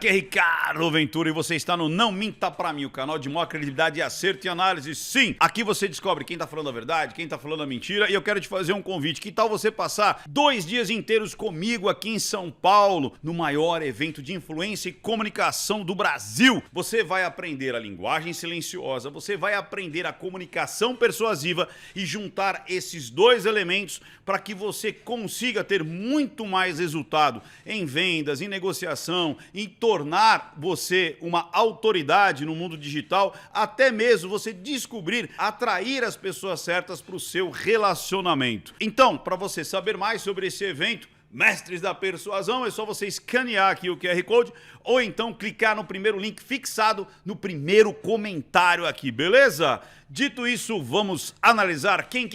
aqui é Ricardo Ventura e você está no Não Minta Pra Mim, o canal de maior credibilidade, acerto e análise. Sim, aqui você descobre quem tá falando a verdade, quem tá falando a mentira, e eu quero te fazer um convite. Que tal você passar 2 dias inteiros comigo aqui em São Paulo, no maior evento de influência e comunicação do Brasil? Você vai aprender a linguagem silenciosa, você vai aprender a comunicação persuasiva e juntar esses 2 elementos para que você consiga ter muito mais resultado em vendas, em negociação, em tornar você uma autoridade no mundo digital, até mesmo você descobrir, atrair as pessoas certas para o seu relacionamento. Então, para você saber mais sobre esse evento, Mestres da Persuasão, é só você escanear aqui o QR Code ou então clicar no primeiro link fixado no primeiro comentário aqui, beleza? Dito isso, vamos analisar quem?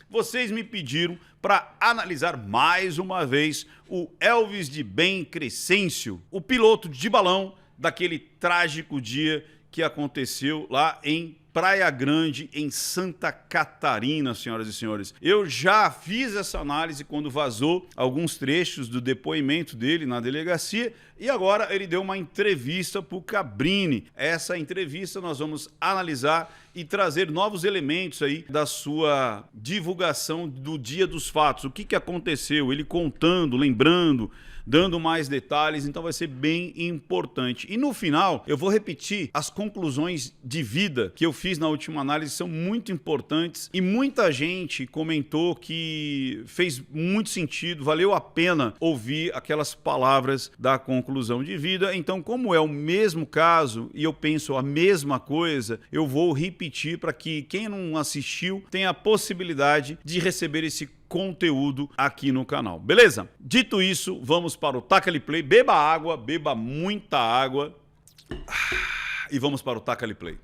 Vocês me pediram para analisar mais uma vez o Elvis de Bem Crescêncio, o piloto de balão daquele trágico dia que aconteceu lá em Praia Grande, em Santa Catarina, senhoras e senhores. Eu já fiz essa análise quando vazou alguns trechos do depoimento dele na delegacia e agora ele deu uma entrevista para o Cabrini. Essa entrevista nós vamos analisar e trazer novos elementos aí da sua divulgação do dia dos fatos. O que aconteceu? Ele contando, lembrando, dando mais detalhes, então vai ser bem importante. E no final, eu vou repetir as conclusões de vida que eu fiz na última análise, são muito importantes e muita gente comentou que fez muito sentido, valeu a pena ouvir aquelas palavras da conclusão de vida. Então, como é o mesmo caso e eu penso a mesma coisa, eu vou repetir para que quem não assistiu tenha a possibilidade de receber esse conteúdo aqui no canal, beleza? Dito isso, vamos para o Taca-lhe Play. Beba água, beba muita água e vamos para o Taca-lhe Play.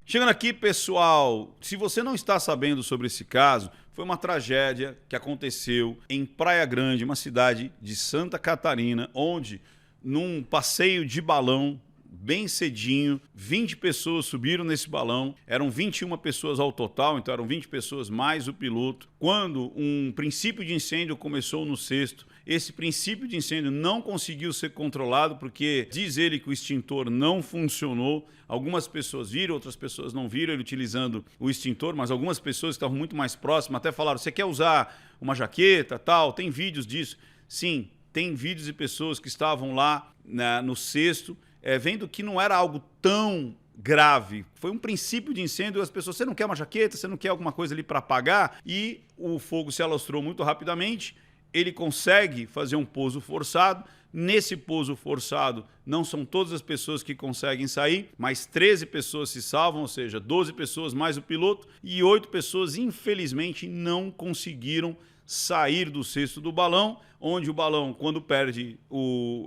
Chegando aqui, pessoal, se você não está sabendo sobre esse caso, foi uma tragédia que aconteceu em Praia Grande, uma cidade de Santa Catarina, onde num passeio de balão bem cedinho, 20 pessoas subiram nesse balão, eram 21 pessoas ao total, então eram 20 pessoas mais o piloto. Quando um princípio de incêndio começou no cesto, esse princípio de incêndio não conseguiu ser controlado porque diz ele que o extintor não funcionou. Algumas pessoas viram, outras pessoas não viram ele utilizando o extintor, mas algumas pessoas que estavam muito mais próximas até falaram: você quer usar uma jaqueta, tal? Tem vídeos disso? Sim, tem vídeos de pessoas que estavam lá no cesto, vendo que não era algo tão grave. Foi um princípio de incêndio, as pessoas: você não quer uma jaqueta, você não quer alguma coisa ali para apagar? E o fogo se alastrou muito rapidamente, ele consegue fazer um pouso forçado. Nesse pouso forçado, não são todas as pessoas que conseguem sair, mas 13 pessoas se salvam, ou seja, 12 pessoas mais o piloto, e 8 pessoas, infelizmente, não conseguiram sair do cesto do balão, onde o balão, quando perde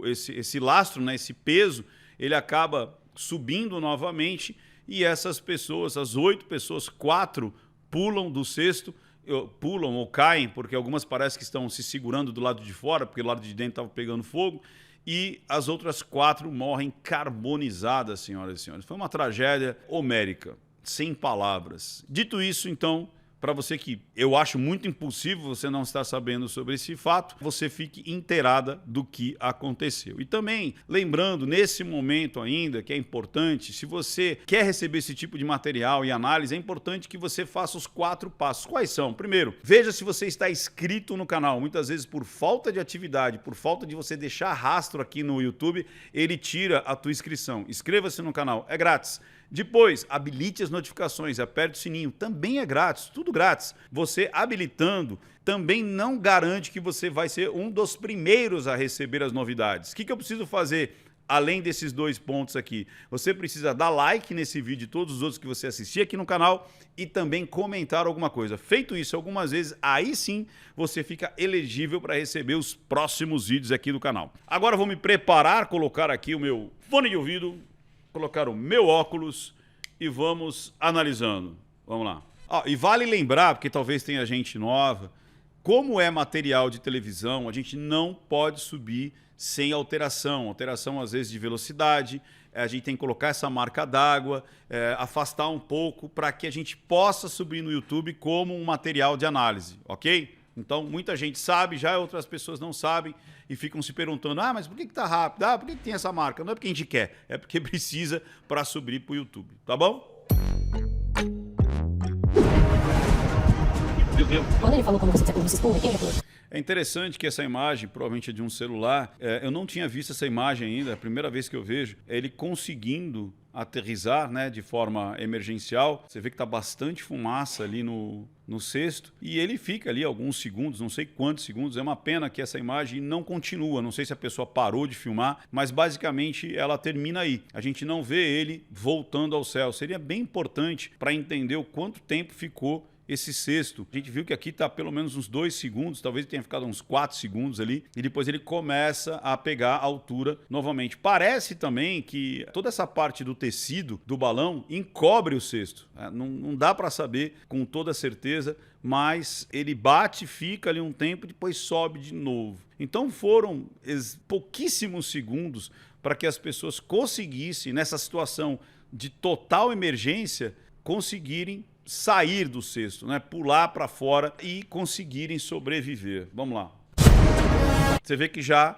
esse lastro, né, esse peso, ele acaba subindo novamente, e essas pessoas, as 8 pessoas, 4 pulam do cesto, pulam ou caem, porque algumas parecem que estão se segurando do lado de fora, porque do lado de dentro estava pegando fogo, e as outras 4 morrem carbonizadas, senhoras e senhores. Foi uma tragédia homérica, sem palavras. Dito isso, então, para você que eu acho muito impulsivo você não estar sabendo sobre esse fato, você fique inteirada do que aconteceu. E também, lembrando, nesse momento ainda, que é importante, se você quer receber esse tipo de material e análise, é importante que você faça os 4 passos. Quais são? Primeiro, veja se você está inscrito no canal. Muitas vezes, por falta de atividade, por falta de você deixar rastro aqui no YouTube, ele tira a tua inscrição. Inscreva-se no canal, é grátis. Depois, habilite as notificações, aperte o sininho, também é grátis, tudo grátis. Você habilitando também não garante que você vai ser um dos primeiros a receber as novidades. O que eu preciso fazer além desses 2 pontos aqui? Você precisa dar like nesse vídeo e todos os outros que você assistir aqui no canal e também comentar alguma coisa. Feito isso algumas vezes, aí sim você fica elegível para receber os próximos vídeos aqui do canal. Agora eu vou me preparar, colocar aqui o meu fone de ouvido, colocar o meu óculos e vamos analisando. Vamos lá. E vale lembrar, porque talvez tenha gente nova, como é material de televisão, a gente não pode subir sem alteração. Alteração, às vezes, de velocidade, a gente tem que colocar essa marca d'água, afastar um pouco para que a gente possa subir no YouTube como um material de análise, ok? Então, muita gente sabe, já outras pessoas não sabem e ficam se perguntando, mas por que está rápido? Por que tem essa marca? Não é porque a gente quer, é porque precisa para subir para o YouTube, tá bom? Quando ele falou como você expõe, quem falou? É interessante que essa imagem, provavelmente é de um celular, eu não tinha visto essa imagem ainda, é a primeira vez que eu vejo, ele conseguindo aterrissar, né, de forma emergencial. Você vê que está bastante fumaça ali no cesto e ele fica ali alguns segundos, não sei quantos segundos. É uma pena que essa imagem não continua, não sei se a pessoa parou de filmar, mas basicamente ela termina aí. A gente não vê ele voltando ao céu. Seria bem importante para entender o quanto tempo ficou esse cesto. A gente viu que aqui está pelo menos uns 2 segundos, talvez tenha ficado uns 4 segundos ali, e depois ele começa a pegar a altura novamente. Parece também que toda essa parte do tecido do balão encobre o cesto. Não dá para saber com toda certeza, mas ele bate, fica ali um tempo e depois sobe de novo. Então foram pouquíssimos segundos para que as pessoas conseguissem, nessa situação de total emergência, conseguirem sair do cesto, né? Pular para fora e conseguirem sobreviver. Vamos lá. Você vê que já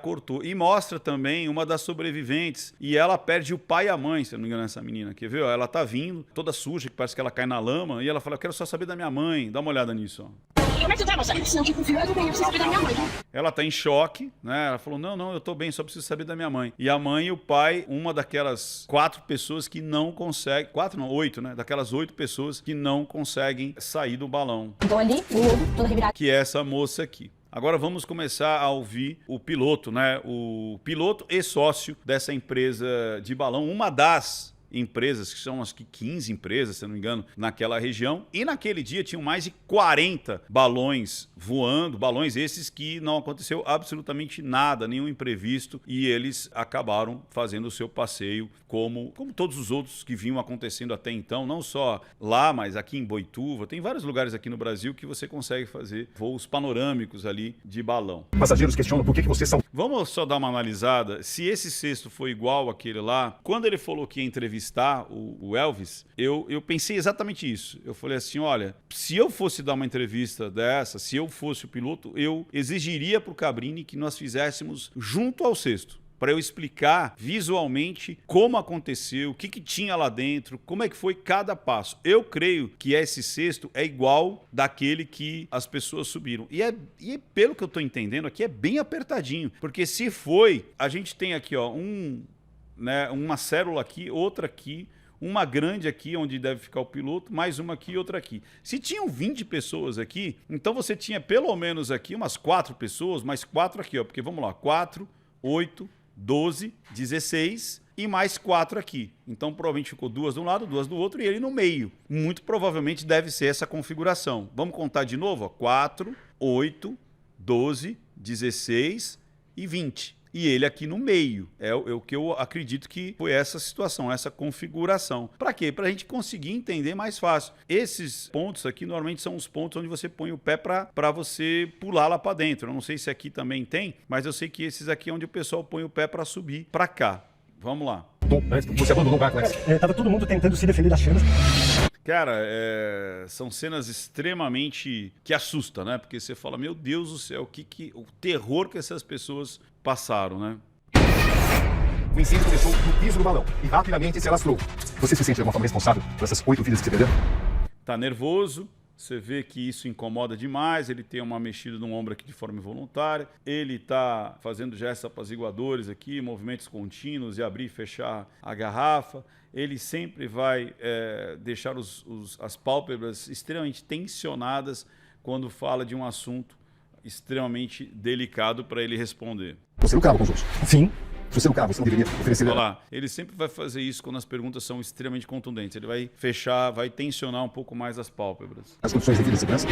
cortou. E mostra também uma das sobreviventes. E ela perde o pai e a mãe, se eu não me engano, essa menina aqui, viu? Ela tá vindo, toda suja, que parece que ela cai na lama. E ela fala, eu quero só saber da minha mãe. Dá uma olhada nisso, ó. Como é que tu tá, moça? Não te confio, eu preciso saber da minha mãe. Ela tá em choque, né? Ela falou, não, eu tô bem, só preciso saber da minha mãe. E a mãe e o pai, uma daquelas 4 pessoas que não conseguem... 4 não, 8, né? Daquelas 8 pessoas que não conseguem sair do balão. Então ali, no olho, toda revirada. Que é essa moça aqui. Agora vamos começar a ouvir o piloto, né? O piloto e sócio dessa empresa de balão, uma das empresas, que são acho que 15 empresas, se não me engano, naquela região. E naquele dia tinham mais de 40 balões voando, balões esses que não aconteceu absolutamente nada, nenhum imprevisto, e eles acabaram fazendo o seu passeio como todos os outros que vinham acontecendo até então, não só lá, mas aqui em Boituva. Tem vários lugares aqui no Brasil que você consegue fazer voos panorâmicos ali de balão. Passageiros questionam por que vocês são... Vamos só dar uma analisada. Se esse cesto foi igual àquele lá, quando ele falou que ia entrevistar o Elvis, eu pensei exatamente isso. Eu falei assim, olha, se eu fosse dar uma entrevista dessa, se eu fosse o piloto, eu exigiria para o Cabrini que nós fizéssemos junto ao cesto, para eu explicar visualmente como aconteceu, o que tinha lá dentro, como é que foi cada passo. Eu creio que esse cesto é igual daquele que as pessoas subiram. E pelo que eu estou entendendo aqui, é bem apertadinho, porque se foi, a gente tem aqui, ó, uma célula aqui, outra aqui, uma grande aqui onde deve ficar o piloto, mais uma aqui e outra aqui. Se tinham 20 pessoas aqui, então você tinha pelo menos aqui umas 4 pessoas, mais 4 aqui, ó, porque vamos lá, 4, 8, 12, 16 e mais 4 aqui. Então provavelmente ficou 2 de um lado, 2 do outro e ele no meio. Muito provavelmente deve ser essa configuração. Vamos contar de novo, ó, 4, 8, 12, 16 e 20. E ele aqui no meio. É o que eu acredito que foi essa situação, essa configuração. Para quê? Para a gente conseguir entender mais fácil. Esses pontos aqui normalmente são os pontos onde você põe o pé para você pular lá para dentro. Eu não sei se aqui também tem, mas eu sei que esses aqui é onde o pessoal põe o pé para subir para cá. Vamos lá. Você abandonou o barco, né? Tava todo mundo tentando se defender das chamas. Cara, são cenas extremamente que assustam, né? Porque você fala, meu Deus do céu, o terror que essas pessoas passaram, né? O incêndio começou no piso do balão e rapidamente se alastrou. Você se sente de alguma forma responsável por essas 8 vidas que você perdeu? Tá nervoso, você vê que isso incomoda demais, ele tem uma mexida no ombro aqui de forma involuntária, ele tá fazendo gestos apaziguadores aqui, movimentos contínuos de abrir e fechar a garrafa, ele sempre vai deixar as pálpebras extremamente tensionadas quando fala de um assunto extremamente delicado para ele responder. Você lucrava com os outros? Sim. Se você lucrava, você não deveria oferecer... Olha lá, ele sempre vai fazer isso quando as perguntas são extremamente contundentes. Ele vai fechar, vai tensionar um pouco mais as pálpebras. As condições devidas de segurança?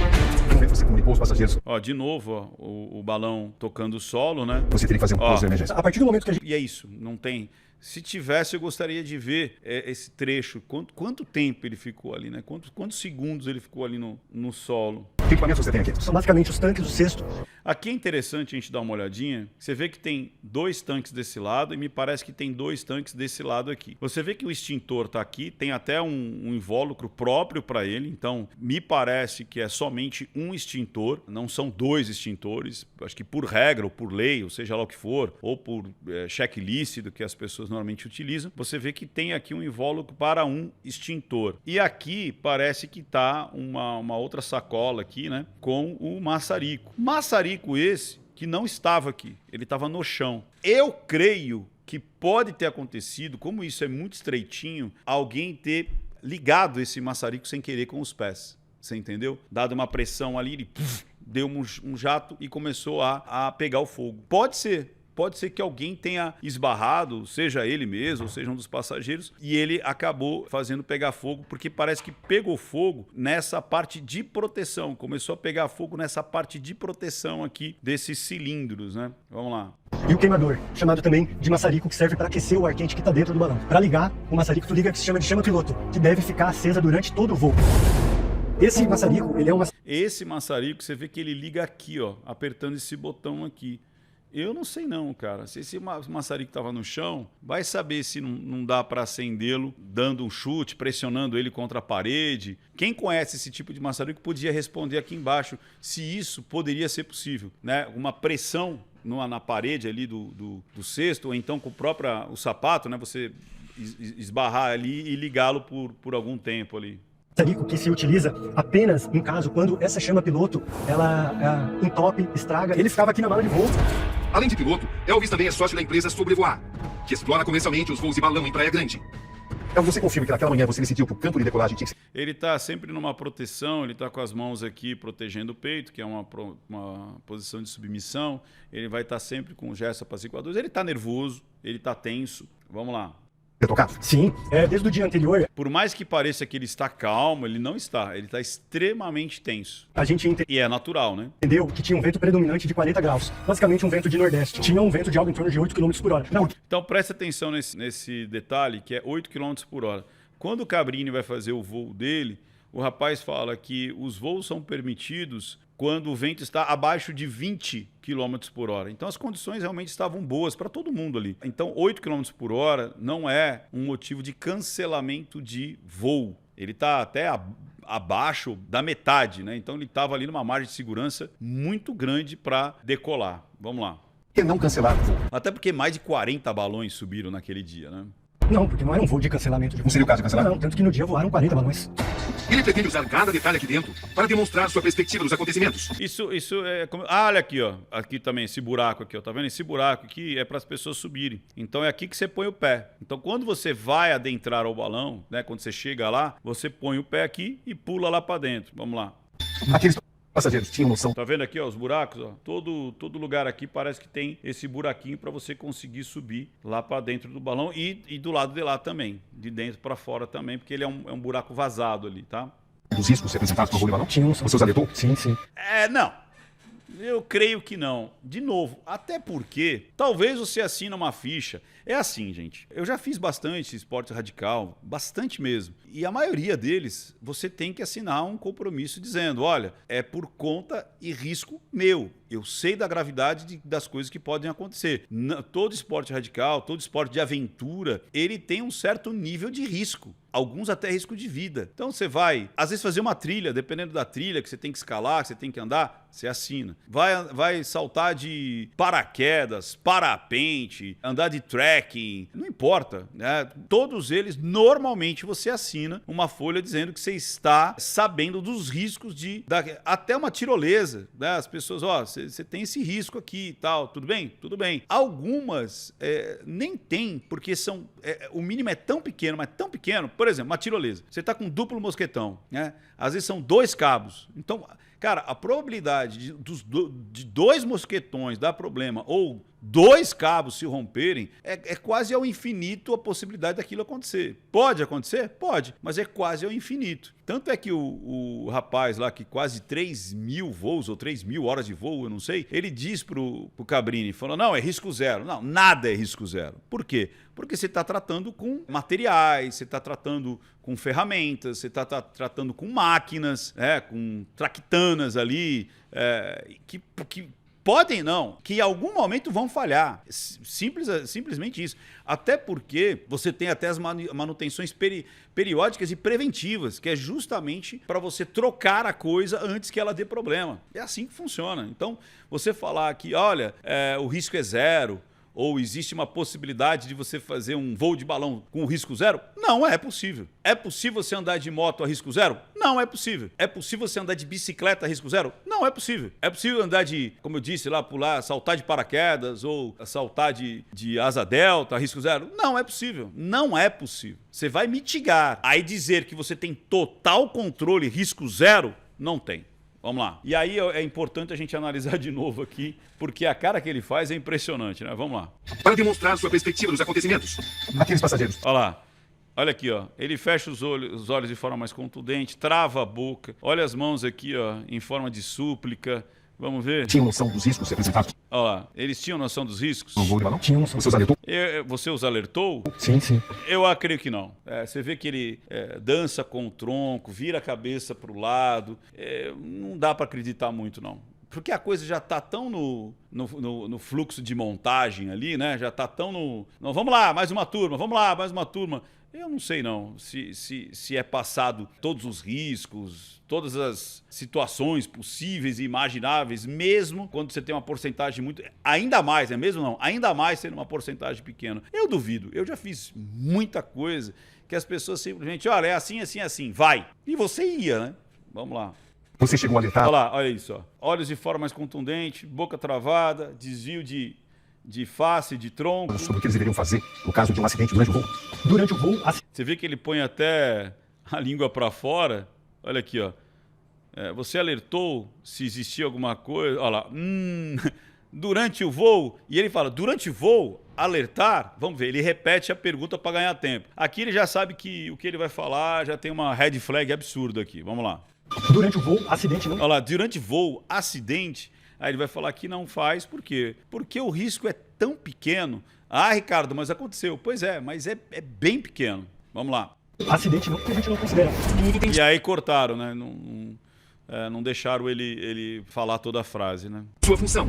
No momento você comunicou aos passageiros. Ó, de novo, ó, o balão tocando o solo, né? Você teria que fazer um pouso de emergência. A partir do momento que a gente... E é isso, não tem... Se tivesse, eu gostaria de ver esse trecho. Quanto tempo ele ficou ali, né? Quantos segundos ele ficou ali no solo? Que equipamentos você tem aqui? São basicamente os tanques do cesto. Aqui é interessante a gente dar uma olhadinha. Você vê que tem 2 tanques desse lado e me parece que tem 2 tanques desse lado aqui. Você vê que o extintor está aqui, tem até um invólucro próprio para ele. Então, me parece que é somente um extintor, não são 2 extintores. Acho que por regra ou por lei, ou seja lá o que for, ou por checklist do que as pessoas normalmente utilizam, você vê que tem aqui um invólucro para um extintor. E aqui parece que está uma outra sacola aqui, né, com o maçarico. Maçarico esse que não estava aqui, ele estava no chão. Eu creio que pode ter acontecido, como isso é muito estreitinho, alguém ter ligado esse maçarico sem querer com os pés. Você entendeu? Dado uma pressão ali, ele deu um jato e começou a pegar o fogo. Pode ser. Pode ser que alguém tenha esbarrado, seja ele mesmo, ou seja um dos passageiros, e ele acabou fazendo pegar fogo, porque parece que pegou fogo nessa parte de proteção. Começou a pegar fogo nessa parte de proteção aqui desses cilindros, né? Vamos lá. E o queimador, chamado também de maçarico, que serve para aquecer o ar quente que está dentro do balão. Para ligar, o maçarico tu liga que se chama de chama piloto, que deve ficar acesa durante todo o voo. Esse maçarico, ele é uma... Esse maçarico, você vê que ele liga aqui, ó, apertando esse botão aqui. Eu não sei não, cara. Se esse maçarico estava no chão, vai saber se não dá para acendê-lo dando um chute, pressionando ele contra a parede. Quem conhece esse tipo de maçarico podia responder aqui embaixo se isso poderia ser possível, né? Uma pressão na parede ali do cesto, ou então com o sapato, né? Você esbarrar ali e ligá-lo por algum tempo ali. Maçarico que se utiliza apenas em caso quando essa chama piloto, ela entope, estraga. Ele ficava aqui na mala de voo. Além de piloto, Elvis também é sócio da empresa Sobrevoar, que explora comercialmente os voos de balão em Praia Grande. Elvis, você confirma que naquela manhã você decidiu que o campo de decolagem tinha que ser... Ele está sempre numa proteção, ele está com as mãos aqui protegendo o peito, que é uma posição de submissão. Ele vai estar sempre com gestos apaciguadores. Ele está nervoso, ele está tenso. Vamos lá. tocado? Sim, desde o dia anterior. Por mais que pareça que ele está calmo, ele não está. Ele está extremamente tenso. A gente E é natural, né? entendeu que tinha um vento predominante de 40 graus. Basicamente um vento de nordeste. Tinha um vento de algo em torno de 8 km por hora. Não, Então preste atenção nesse detalhe, que é 8 km por hora. Quando o Cabrini vai fazer o voo dele, o rapaz fala que os voos são permitidos quando o vento está abaixo de 20 km por hora. Então as condições realmente estavam boas para todo mundo ali. Então 8 km por hora não é um motivo de cancelamento de voo. Ele está até abaixo da metade, né? Então ele estava ali numa margem de segurança muito grande para decolar. Vamos lá. E não cancelar o voo. Até porque mais de 40 balões subiram naquele dia, né? não, porque não era um voo de cancelamento de voo. Não seria o caso de cancelar? Não, tanto que no dia voaram 40 balões. Ele pretende usar cada detalhe aqui dentro para demonstrar sua perspectiva dos acontecimentos. Isso é como... Ah, olha aqui, ó. Aqui também, esse buraco aqui, ó. Tá vendo? Esse buraco aqui é para as pessoas subirem. Então é aqui que você põe o pé. Então quando você vai adentrar ao balão, né? Quando você chega lá, você põe o pé aqui e pula lá para dentro. Vamos lá. Aqueles passageiros tinham noção. Tá vendo aqui, ó, os buracos, ó? Todo lugar aqui parece que tem esse buraquinho para você conseguir subir lá para dentro do balão e do lado de lá também, de dentro para fora também, porque ele é um buraco vazado ali, tá? Dos riscos representados por voo de balão? Tinha Você os alertou? Sim, sim. Não. Eu creio que não. De novo, até porque talvez você assina uma ficha. É assim, gente. Eu já fiz bastante esporte radical, bastante mesmo. E a maioria deles, você tem que assinar um compromisso dizendo, olha, é por conta e risco meu. Eu sei da gravidade das coisas que podem acontecer. Todo esporte radical, todo esporte de aventura, ele tem um certo nível de risco. Alguns até risco de vida. Então você vai, às vezes, fazer uma trilha, dependendo da trilha que você tem que escalar, que você tem que andar, você assina. Vai saltar de paraquedas, parapente, andar de trekking, não importa, né? Todos eles, normalmente, você assina uma folha dizendo que você está sabendo dos riscos até uma tirolesa, né? As pessoas, você tem esse risco aqui e tal, tudo bem? Tudo bem. Algumas nem tem, porque o mínimo é tão pequeno, mas tão pequeno. Por exemplo, uma tirolesa. Você está com um duplo mosquetão, né? Às vezes são 2 cabos. Então, cara, a probabilidade de 2 mosquetões dar problema ou 2 cabos se romperem, é quase ao infinito a possibilidade daquilo acontecer. Pode acontecer? Pode, mas é quase ao infinito. Tanto é que o rapaz lá, que quase 3.000 voos ou 3.000 horas de voo, eu não sei, ele diz pro Cabrini, falou, não, é risco zero. Não, nada é risco zero. Por quê? Porque você está tratando com materiais, você está tratando com ferramentas, você está tratando com máquinas, com traquitanas ali, que podem não, que em algum momento vão falhar. Simplesmente isso. Até porque você tem até as manutenções periódicas e preventivas, que é justamente para você trocar a coisa antes que ela dê problema. É assim que funciona. Então, você falar que, olha, o risco é zero, ou existe uma possibilidade de você fazer um voo de balão com risco zero? Não é possível. É possível você andar de moto a risco zero? Não é possível. É possível você andar de bicicleta a risco zero? Não é possível. É possível andar de, como eu disse lá, pular, saltar de paraquedas ou saltar de asa delta a risco zero? Não é possível. Não é possível. Você vai mitigar. Aí dizer que você tem total controle risco zero, não tem. Vamos lá. E aí é importante a gente analisar de novo aqui, porque a cara que ele faz é impressionante, né? Vamos lá. Para demonstrar sua perspectiva dos acontecimentos, aqueles passageiros. Olha lá. Olha aqui, ó. Ele fecha os olhos de forma mais contundente, trava a boca. Olha as mãos aqui, ó, em forma de súplica. Vamos ver? Tinham noção dos riscos representados. Olha lá. Eles tinham noção dos riscos? No voo de balão? Tinha noção. Você os alertou? Você os alertou? Sim, sim. Eu creio que não. Você vê que ele dança com o tronco, vira a cabeça para o lado. Não dá para acreditar muito, não. Porque a coisa já está tão no fluxo de montagem ali, né? Já está tão no... Não, vamos lá, mais uma turma, vamos lá, mais uma turma. Eu não sei não se é passado todos os riscos, todas as situações possíveis e imagináveis, mesmo quando você tem uma porcentagem muito... Ainda mais, é mesmo não? Ainda mais sendo uma porcentagem pequena. Eu duvido, eu já fiz muita coisa que as pessoas simplesmente, olha, é assim, assim, assim, vai. E você ia, né? Vamos lá. Você chegou a alertar? Olha lá, olha isso, ó. Olhos de forma mais contundente, boca travada, desvio de face, de tronco. Sobre o que eles deveriam fazer no caso de um acidente durante o voo. Durante o voo, Você vê que ele põe até a língua para fora. Olha aqui, ó. Você alertou se existia alguma coisa. Olha lá. Durante o voo. E ele fala, durante o voo, alertar. Vamos ver, ele repete a pergunta para ganhar tempo. Aqui ele já sabe que o que ele vai falar já tem uma red flag absurda aqui. Vamos lá. Durante o voo, acidente não. Olha lá, durante voo, acidente. Aí ele vai falar que não faz, por quê? Porque o risco é tão pequeno. Ah, Ricardo, mas aconteceu. Pois é, mas é bem pequeno. Vamos lá. Acidente não, porque a gente não considera. E aí cortaram, né? Não deixaram ele falar toda a frase, né? Sua função.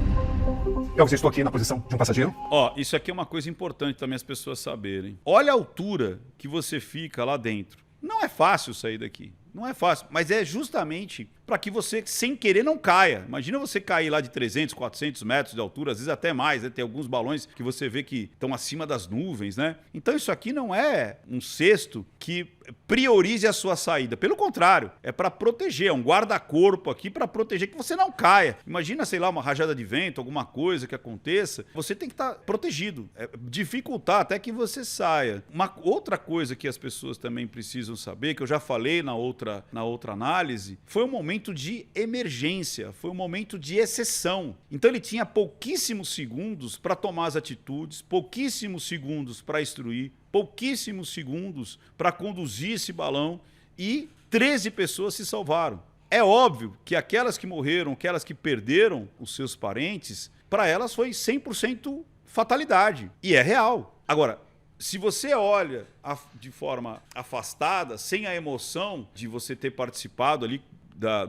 Eu estou aqui na posição de um passageiro. Ó, isso aqui é uma coisa importante também as pessoas saberem. Olha a altura que você fica lá dentro. Não é fácil sair daqui. Não é fácil, mas é justamente para que você, sem querer, não caia. Imagina você cair lá de 300, 400 metros de altura, às vezes até mais, né? Tem alguns balões que você vê que estão acima das nuvens, né? Então isso aqui não é um cesto que priorize a sua saída. Pelo contrário, é para proteger, é um guarda-corpo aqui para proteger que você não caia. Imagina, sei lá, uma rajada de vento, alguma coisa que aconteça, você tem que estar protegido. Dificultar até que você saia. Uma outra coisa que as pessoas também precisam saber, que eu já falei na outra análise, foi um momento de emergência, foi um momento de exceção. Então ele tinha pouquíssimos segundos para tomar as atitudes, pouquíssimos segundos para instruir, pouquíssimos segundos para conduzir esse balão e 13 pessoas se salvaram. É óbvio que aquelas que morreram, aquelas que perderam os seus parentes, para elas foi 100% fatalidade. E é real. Agora, se você olha de forma afastada, sem a emoção de você ter participado ali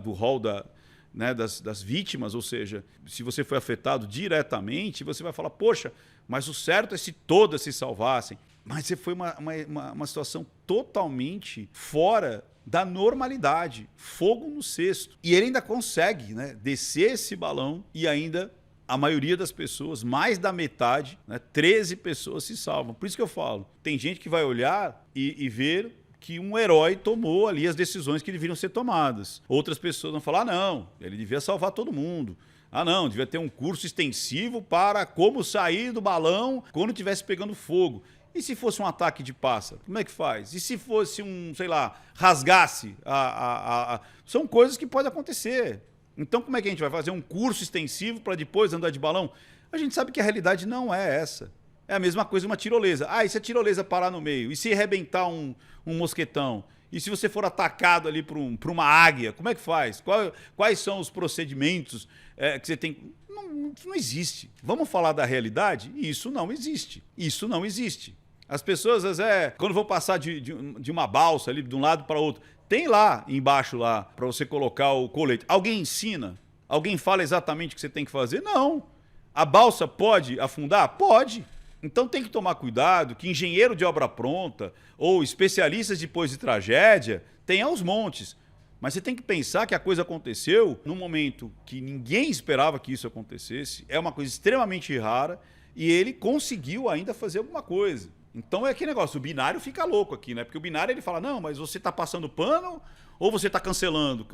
do rol das vítimas, ou seja, se você foi afetado diretamente, você vai falar, poxa, mas o certo é se todas se salvassem. Mas foi uma situação totalmente fora da normalidade. Fogo no cesto. E ele ainda consegue, né, descer esse balão e ainda... A maioria das pessoas, mais da metade, né, 13 pessoas se salvam. Por isso que eu falo, tem gente que vai olhar e ver que um herói tomou ali as decisões que deveriam ser tomadas. Outras pessoas vão falar, não, ele devia salvar todo mundo. Ah, não, devia ter um curso extensivo para como sair do balão quando estivesse pegando fogo. E se fosse um ataque de pássaro? Como é que faz? E se fosse sei lá, rasgasse? São coisas que podem acontecer. Então, como é que a gente vai fazer um curso extensivo para depois andar de balão? A gente sabe que a realidade não é essa. É a mesma coisa uma tirolesa. Ah, e se a tirolesa parar no meio? E se arrebentar um mosquetão? E se você for atacado ali por uma águia? Como é que faz? Quais são os procedimentos que você tem? Não existe. Vamos falar da realidade? Isso não existe. Isso não existe. As pessoas, às vezes, quando vão passar de uma balsa ali de um lado para outro, tem lá embaixo lá para você colocar o colete. Alguém ensina? Alguém fala exatamente o que você tem que fazer? Não. A balsa pode afundar? Pode. Então tem que tomar cuidado que engenheiro de obra pronta ou especialistas depois de tragédia tem aos montes. Mas você tem que pensar que a coisa aconteceu num momento que ninguém esperava que isso acontecesse. É uma coisa extremamente rara e ele conseguiu ainda fazer alguma coisa. Então é aquele negócio, o binário fica louco aqui, né? Porque o binário ele fala, não, mas você está passando pano ou você está cancelando?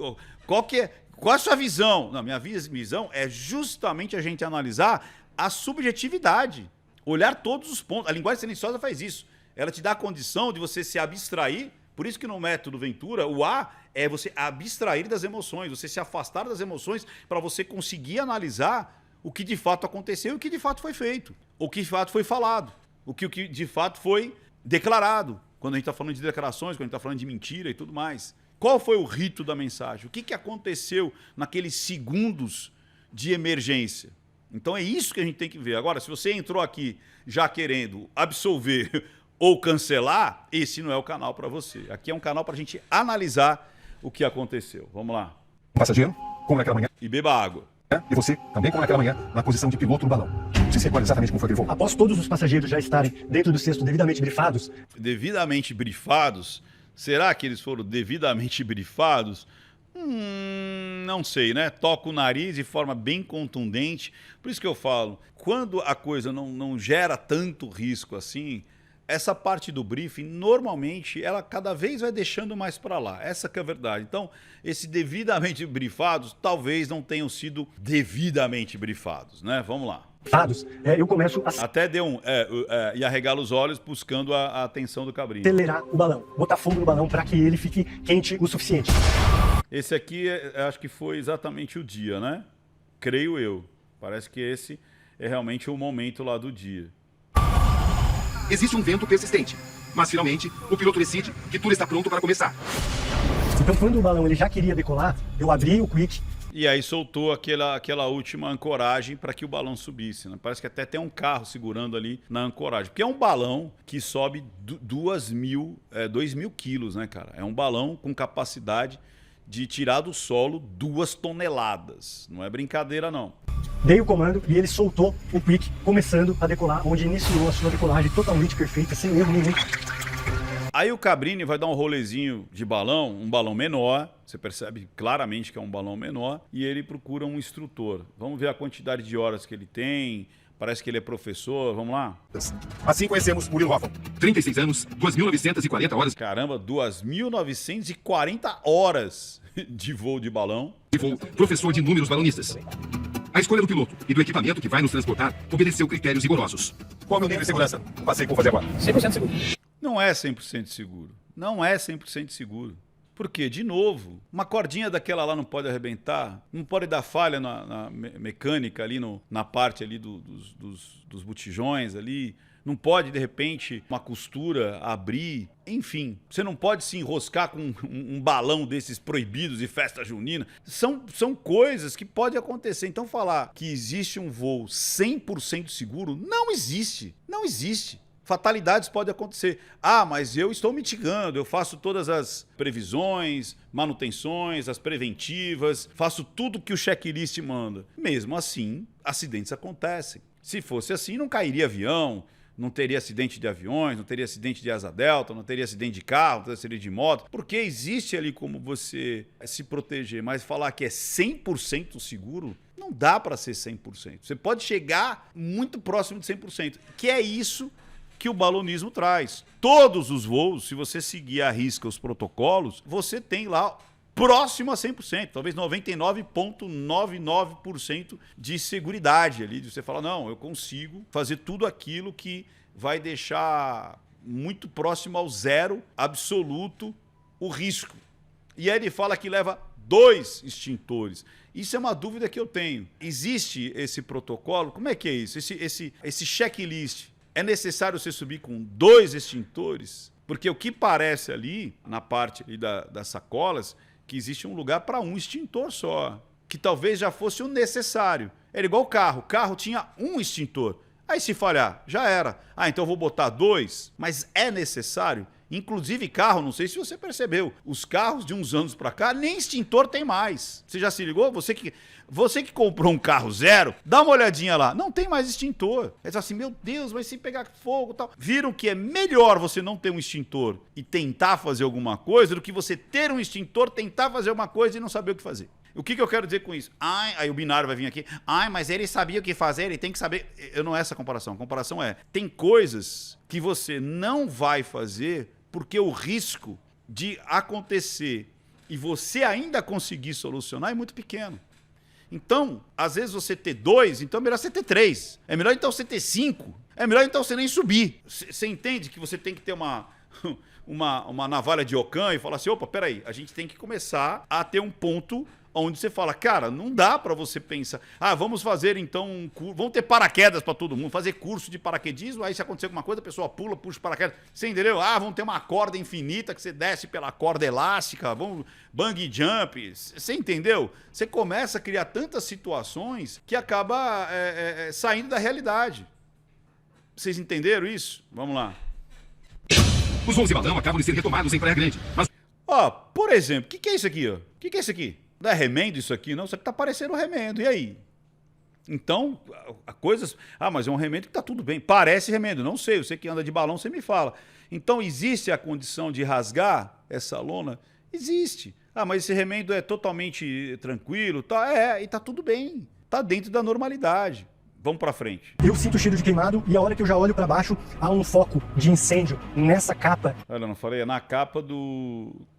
Qual é a sua visão? Não, minha visão é justamente a gente analisar a subjetividade. Olhar todos os pontos. A linguagem silenciosa faz isso. Ela te dá a condição de você se abstrair. Por isso que no método Ventura, o A é você abstrair das emoções, você se afastar das emoções para você conseguir analisar o que de fato aconteceu e o que de fato foi feito. O que de fato foi falado. O que de fato foi declarado. Quando a gente está falando de declarações, quando a gente está falando de mentira e tudo mais. Qual foi o rito da mensagem? O que aconteceu naqueles segundos de emergência? Então é isso que a gente tem que ver. Agora, se você entrou aqui já querendo absolver ou cancelar, esse não é o canal para você. Aqui é um canal para a gente analisar o que aconteceu. Vamos lá. Passageiro, como naquela manhã. E beba água. E você, também como naquela manhã, na posição de piloto do balão. Você se recorda exatamente como foi aquele voo? Após todos os passageiros já estarem dentro do cesto devidamente brifados, Devidamente brifados? Será que eles foram devidamente brifados? Não sei, né? Toca o nariz de forma bem contundente. Por isso que eu falo, quando a coisa não gera tanto risco assim, essa parte do briefing, normalmente, ela cada vez vai deixando mais para lá. Essa que é a verdade. Então, esse devidamente brifados, talvez não tenham sido devidamente brifados, né? Vamos lá. eu começo a Até deu e arregala os olhos buscando a atenção do cabrinho. acelerar o balão, botar fogo no balão para que ele fique quente o suficiente. Esse aqui, acho que foi exatamente o dia, né? Creio eu. Parece que esse é realmente o momento lá do dia. Existe um vento persistente, mas finalmente o piloto decide que tudo está pronto para começar. Então, quando o balão ele já queria decolar, eu abri o quick. E aí soltou aquela última ancoragem para que o balão subisse, né? Parece que até tem um carro segurando ali na ancoragem. Porque é um balão que sobe 2.000 quilos, né, cara? É um balão com capacidade de tirar do solo 2 toneladas. Não é brincadeira, não. Dei o comando e ele soltou o quick, começando a decolar, onde iniciou a sua decolagem totalmente perfeita, sem erro nenhum. Aí o Cabrini vai dar um rolezinho de balão, um balão menor, você percebe claramente que é um balão menor, e ele procura um instrutor. Vamos ver a quantidade de horas que ele tem, parece que ele é professor, vamos lá? Assim conhecemos Murilo Hoffman. 36 anos, 2.940 horas Caramba, 2.940 horas de voo de balão. de voo, professor de inúmeros balonistas. A escolha do piloto e do equipamento que vai nos transportar obedeceu critérios rigorosos. Qual é o meu nível de segurança? Passei por fazer agora. 100% seguro. Não é 100% seguro. Não é 100% seguro. Por quê? De novo, uma cordinha daquela lá não pode arrebentar, não pode dar falha na mecânica ali, na parte ali dos botijões ali, não pode, de repente, uma costura abrir, enfim. Você não pode se enroscar com um balão desses proibidos de festa junina. São coisas que podem acontecer. Então falar que existe um voo 100% seguro, não existe. Não existe. Fatalidades podem acontecer. Ah, mas eu estou mitigando, eu faço todas as previsões, manutenções, as preventivas, faço tudo que o checklist manda. Mesmo assim, acidentes acontecem. Se fosse assim, não cairia avião, não teria acidente de aviões, não teria acidente de asa delta, não teria acidente de carro, não teria acidente de moto, porque existe ali como você se proteger, mas falar que é 100% seguro, não dá para ser 100%. Você pode chegar muito próximo de 100%, que é isso que o balonismo traz. Todos os voos, se você seguir à risca os protocolos, você tem lá próximo a 100%, talvez 99,99% de seguridade ali, de você falar, não, eu consigo fazer tudo aquilo que vai deixar muito próximo ao zero absoluto o risco. E aí ele fala que leva 2 extintores. Isso é uma dúvida que eu tenho. Existe esse protocolo? Como é que é isso? Esse checklist, é necessário você subir com 2 extintores? Porque o que parece ali, na parte ali das sacolas, que existe um lugar para um extintor só, que talvez já fosse o necessário. Era igual o carro. O carro tinha um extintor. Aí se falhar, já era. Ah, então eu vou botar 2, mas é necessário? Inclusive carro, não sei se você percebeu, os carros de uns anos para cá, nem extintor tem mais. Você já se ligou? Você que comprou um carro zero, dá uma olhadinha lá, não tem mais extintor. É assim, meu Deus, vai se pegar fogo e tal. Viram que é melhor você não ter um extintor e tentar fazer alguma coisa do que você ter um extintor, tentar fazer uma coisa e não saber o que fazer. O que eu quero dizer com isso? Aí o binário vai vir aqui. Mas ele sabia o que fazer, ele tem que saber. Não é essa a comparação. A comparação é, tem coisas que você não vai fazer porque o risco de acontecer e você ainda conseguir solucionar é muito pequeno. Então, às vezes você ter 2, então é melhor você ter 3. É melhor então você ter 5. É melhor então você nem subir. Você entende que você tem que ter uma navalha de Ockham e falar assim, opa, peraí, a gente tem que começar a ter um ponto onde você fala, cara, não dá pra você pensar, vamos fazer então, vamos ter paraquedas pra todo mundo, fazer curso de paraquedismo, aí se acontecer alguma coisa, a pessoa pula, puxa o paraquedas, você entendeu? Vamos ter uma corda infinita que você desce pela corda elástica, vamos bungee jump, você entendeu? Você começa a criar tantas situações que acaba saindo da realidade. Vocês entenderam isso? Vamos lá. Os voos de balão acabam de ser retomados em Praia Grande, mas... Por exemplo, o que é isso aqui? O que é isso aqui? Não é remendo isso aqui, não? Isso aqui tá parecendo remendo, e aí? Então, coisas... mas é um remendo que tá tudo bem. Parece remendo, não sei, eu sei que anda de balão, você me fala. Então, existe a condição de rasgar essa lona? Existe. Mas esse remendo é totalmente tranquilo, tá? E tá tudo bem. Tá dentro da normalidade. Vamos pra frente. Eu sinto o cheiro de queimado e a hora que eu já olho para baixo, há um foco de incêndio nessa capa. Olha, não falei, é na capa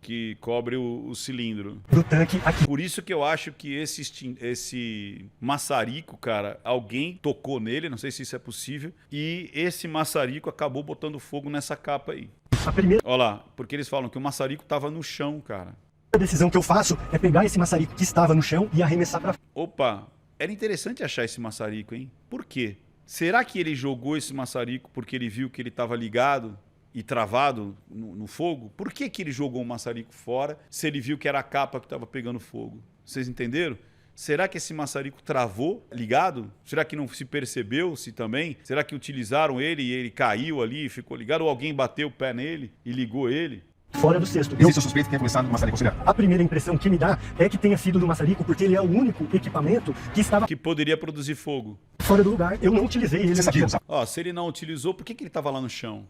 que cobre o cilindro. Do tanque aqui. Por isso que eu acho que esse maçarico, cara, alguém tocou nele, não sei se isso é possível, e esse maçarico acabou botando fogo nessa capa aí. A primeira... Olha lá, porque eles falam que o maçarico tava no chão, cara. A decisão que eu faço é pegar esse maçarico que estava no chão e arremessar para... Opa! Era interessante achar esse maçarico, hein? Por quê? Será que ele jogou esse maçarico porque ele viu que ele estava ligado e travado no fogo? Por que ele jogou o maçarico fora se ele viu que era a capa que estava pegando fogo? Vocês entenderam? Será que esse maçarico travou ligado? Será que não se percebeu-se também? Será que utilizaram ele e ele caiu ali e ficou ligado? Ou alguém bateu o pé nele e ligou ele? Fora do cesto. Existe o suspeito que tenha começado no maçarico auxiliar. A primeira impressão que me dá é que tenha sido do maçarico, porque ele é o único equipamento que estava Que poderia produzir fogo. fora do lugar. Eu não utilizei ele. Você sabia? Se ele não utilizou, por que ele estava lá no chão?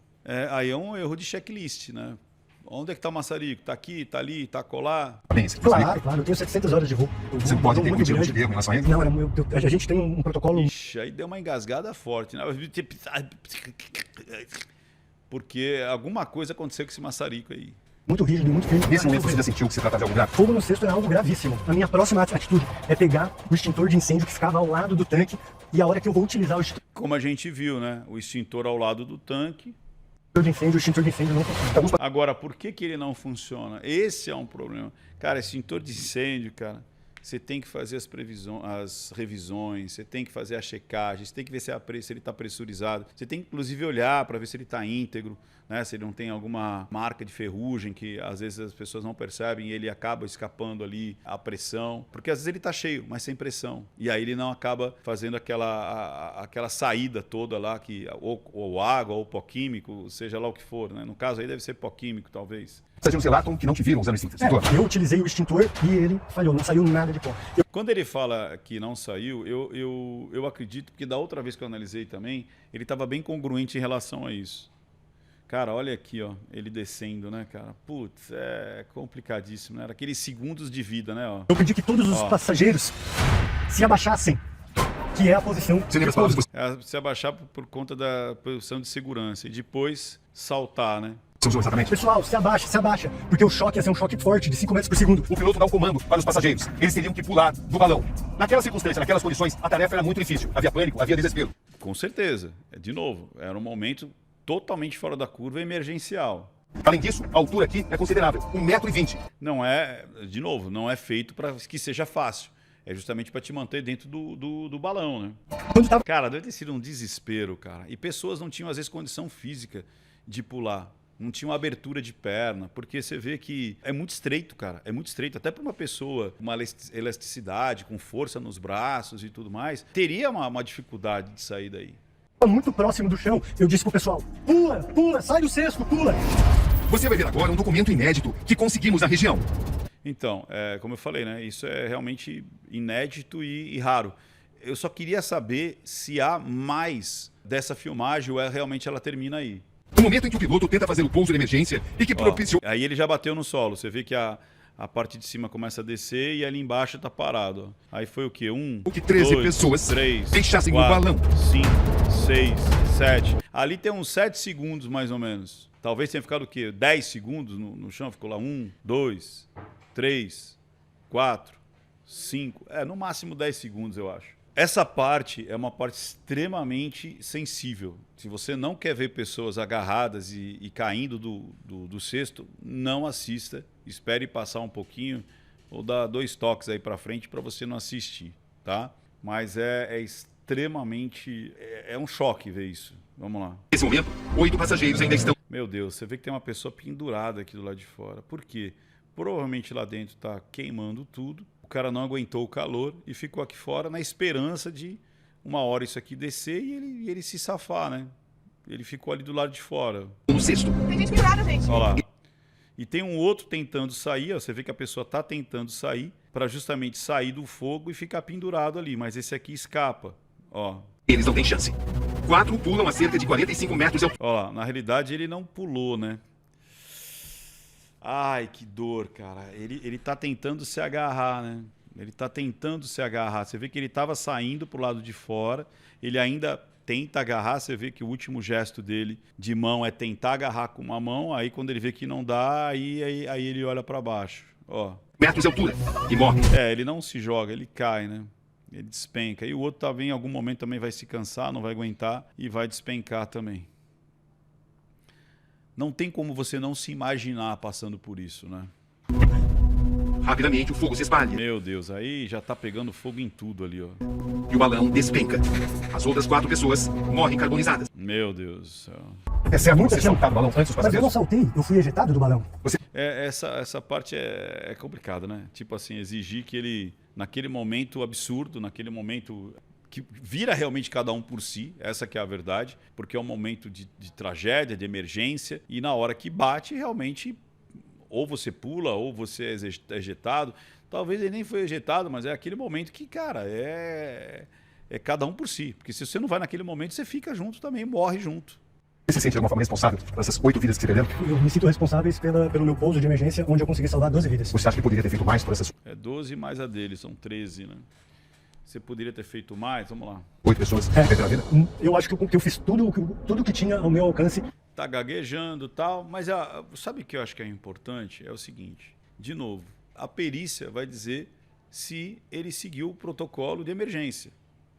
Aí é um erro de checklist, né? Onde é que tá o maçarico? Tá aqui, tá ali, tá colar? Claro, eu tenho 700 horas de voo. Você não pode ter muito motivo grande. de erro em relação a ele? Não, a gente tem um protocolo... Ixi, aí deu uma engasgada forte, né? Porque alguma coisa aconteceu com esse maçarico aí. muito rígido e muito firme. Nesse momento você já sentiu que se trata de algo grave? Fogo no cesto é algo gravíssimo. A minha próxima atitude é pegar o extintor de incêndio que ficava ao lado do tanque e a hora que eu vou utilizar o extintor Como a gente viu, né? O extintor ao lado do tanque. de incêndio, o extintor de incêndio não funciona. Agora, por que ele não funciona? Esse é um problema. Cara, extintor de incêndio, cara, você tem que fazer as revisões, você tem que fazer a checagem, você tem que ver se ele está pressurizado, você tem que inclusive olhar para ver se ele está íntegro, né? Se ele não tem alguma marca de ferrugem que às vezes as pessoas não percebem e ele acaba escapando ali a pressão, porque às vezes ele está cheio, mas sem pressão, e aí ele não acaba fazendo aquela saída toda lá, ou água, ou pó químico, seja lá o que for, né? No caso aí deve ser pó químico, talvez. Vocês relatam que não te viram usando esse extintor? Eu utilizei o extintor e ele falhou, não saiu nada de pó. Quando ele fala que não saiu, eu acredito, porque da outra vez que eu analisei também, ele estava bem congruente em relação a isso. Cara, olha aqui, ó, ele descendo, né, cara? Putz, é complicadíssimo, né? Era aqueles segundos de vida, né, ó. Eu pedi que todos os passageiros se abaixassem, que é a posição Você lembra as que todos... palavras Se abaixar por conta da posição de segurança e depois saltar, né? você usou exatamente? Pessoal, se abaixa, porque o choque ia ser um choque forte de 5 metros por segundo. O piloto dá um comando para os passageiros. Eles teriam que pular do balão. Naquela circunstância, naquelas condições, a tarefa era muito difícil. Havia pânico, havia desespero. Com certeza. De novo, era um momento totalmente fora da curva, emergencial. Além disso, a altura aqui é considerável, 1,20 m. Não é, de novo, não é feito para que seja fácil. É justamente para te manter dentro do balão, né? Cara, deve ter sido um desespero, cara. E pessoas não tinham, às vezes, condição física de pular. Não tinham abertura de perna, porque você vê que é muito estreito, cara. É muito estreito. Até para uma pessoa, uma elasticidade, com força nos braços e tudo mais, teria uma dificuldade de sair daí. Muito próximo do chão, eu disse pro pessoal, pula, pula, sai do cesto, pula. Você vai ver agora um documento inédito que conseguimos na região. Então, como eu falei, né? Isso é realmente inédito e raro. Eu só queria saber se há mais dessa filmagem ou realmente ela termina aí. No momento em que o piloto tenta fazer o pouso de emergência e que propiciou... Aí ele já bateu no solo. Você vê que a parte de cima começa a descer e ali embaixo tá parado. Ó. Aí foi o quê? O que 13 pessoas 3, deixassem 4, o balão. 5, 6, 7. Ali tem uns 7 segundos mais ou menos. Talvez tenha ficado o quê? 10 segundos no chão. Ficou lá 1, 2, 3, 4, 5. No máximo 10 segundos, eu acho. Essa parte é uma parte extremamente sensível. Se você não quer ver pessoas agarradas e caindo do cesto, não assista. Espere passar um pouquinho ou dá 2 toques aí para frente para você não assistir, tá? Mas é extremamente... É um choque ver isso. Vamos lá. Nesse momento, 8 passageiros ainda estão... Meu Deus, você vê que tem uma pessoa pendurada aqui do lado de fora. Por quê? Provavelmente lá dentro está queimando tudo. O cara não aguentou o calor e ficou aqui fora na esperança de uma hora isso aqui descer e ele se safar, né? Ele ficou ali do lado de fora. no cesto. Tem gente pendurada, gente. Olha lá. E tem um outro tentando sair, ó, você vê que a pessoa está tentando sair para justamente sair do fogo e ficar pendurado ali, mas esse aqui escapa, ó. Eles não têm chance. 4 pulam a cerca de 45 metros de altura. Ó lá, na realidade ele não pulou, né? Ai, que dor, cara. Ele tá tentando se agarrar, né? Ele tá tentando se agarrar. Você vê que ele estava saindo pro lado de fora, ele ainda tenta agarrar, você vê que o último gesto dele de mão é tentar agarrar com uma mão, aí quando ele vê que não dá, aí ele olha para baixo, ó. Metros de altura. E morre. Ele não se joga, ele cai, né? Ele despenca. E o outro também, em algum momento também vai se cansar, não vai aguentar e vai despencar também. Não tem como você não se imaginar passando por isso, né? Rapidamente o fogo se espalha. Meu Deus, aí já tá pegando fogo em tudo ali, ó. E o balão despenca. As outras 4 pessoas morrem carbonizadas. Meu Deus do céu. É certo você saltar do balão antes dos Mas eu não passageiros? saltei, eu fui ejetado do balão. Essa parte é complicada, né? Tipo assim, exigir que ele, naquele momento absurdo, naquele momento que vira realmente cada um por si, essa que é a verdade, porque é um momento de tragédia, de emergência, e na hora que bate, realmente, ou você pula, ou você é ejetado. Talvez ele nem foi ejetado, mas é aquele momento que, cara, é cada um por si. Porque se você não vai naquele momento, você fica junto também, morre junto. Você se sente de alguma forma responsável por essas 8 vidas que se perderam? Eu me sinto responsável pelo meu pouso de emergência, onde eu consegui salvar 12 vidas. Você acha que poderia ter feito mais por essas 12 mais a dele, são 13, né? Você poderia ter feito mais? Vamos lá. 8 pessoas que perderam a vida? Eu acho que eu fiz tudo que tinha ao meu alcance. Tá gaguejando e tal, mas sabe o que eu acho que é importante? É o seguinte, de novo, a perícia vai dizer se ele seguiu o protocolo de emergência.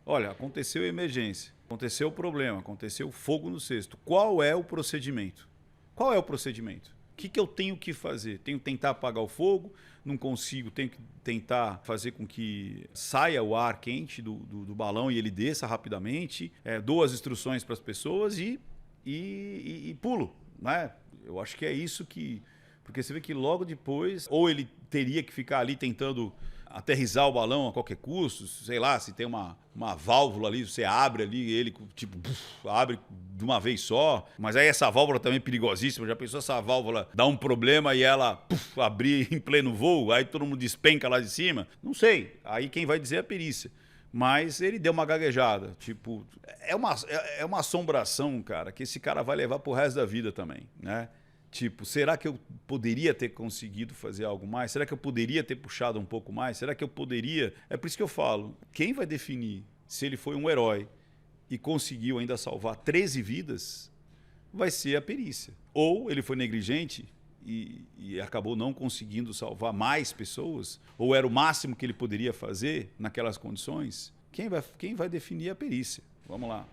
Olha, aconteceu a emergência, aconteceu o problema, aconteceu fogo no cesto. Qual é o procedimento? Qual é o procedimento? O que eu tenho que fazer? Tenho que tentar apagar o fogo? Não consigo, tenho que tentar fazer com que saia o ar quente do balão e ele desça rapidamente, dou as instruções para as pessoas e pulo, né? Eu acho que é isso que... Porque você vê que logo depois, ou ele teria que ficar ali tentando aterrissar o balão a qualquer custo, sei lá, se tem uma válvula ali, você abre ali, ele tipo, abre de uma vez só, mas aí essa válvula também é perigosíssima, já pensou essa válvula dá um problema e ela abrir em pleno voo, aí todo mundo despenca lá de cima? Não sei, aí quem vai dizer é a perícia. Mas ele deu uma gaguejada, tipo, é uma assombração, cara, que esse cara vai levar pro resto da vida também, né? Tipo, será que eu poderia ter conseguido fazer algo mais? Será que eu poderia ter puxado um pouco mais? Será que eu poderia... É por isso que eu falo, quem vai definir se ele foi um herói e conseguiu ainda salvar 13 vidas, vai ser a perícia. Ou ele foi negligente e acabou não conseguindo salvar mais pessoas, ou era o máximo que ele poderia fazer naquelas condições. Quem vai definir a perícia? Vamos lá.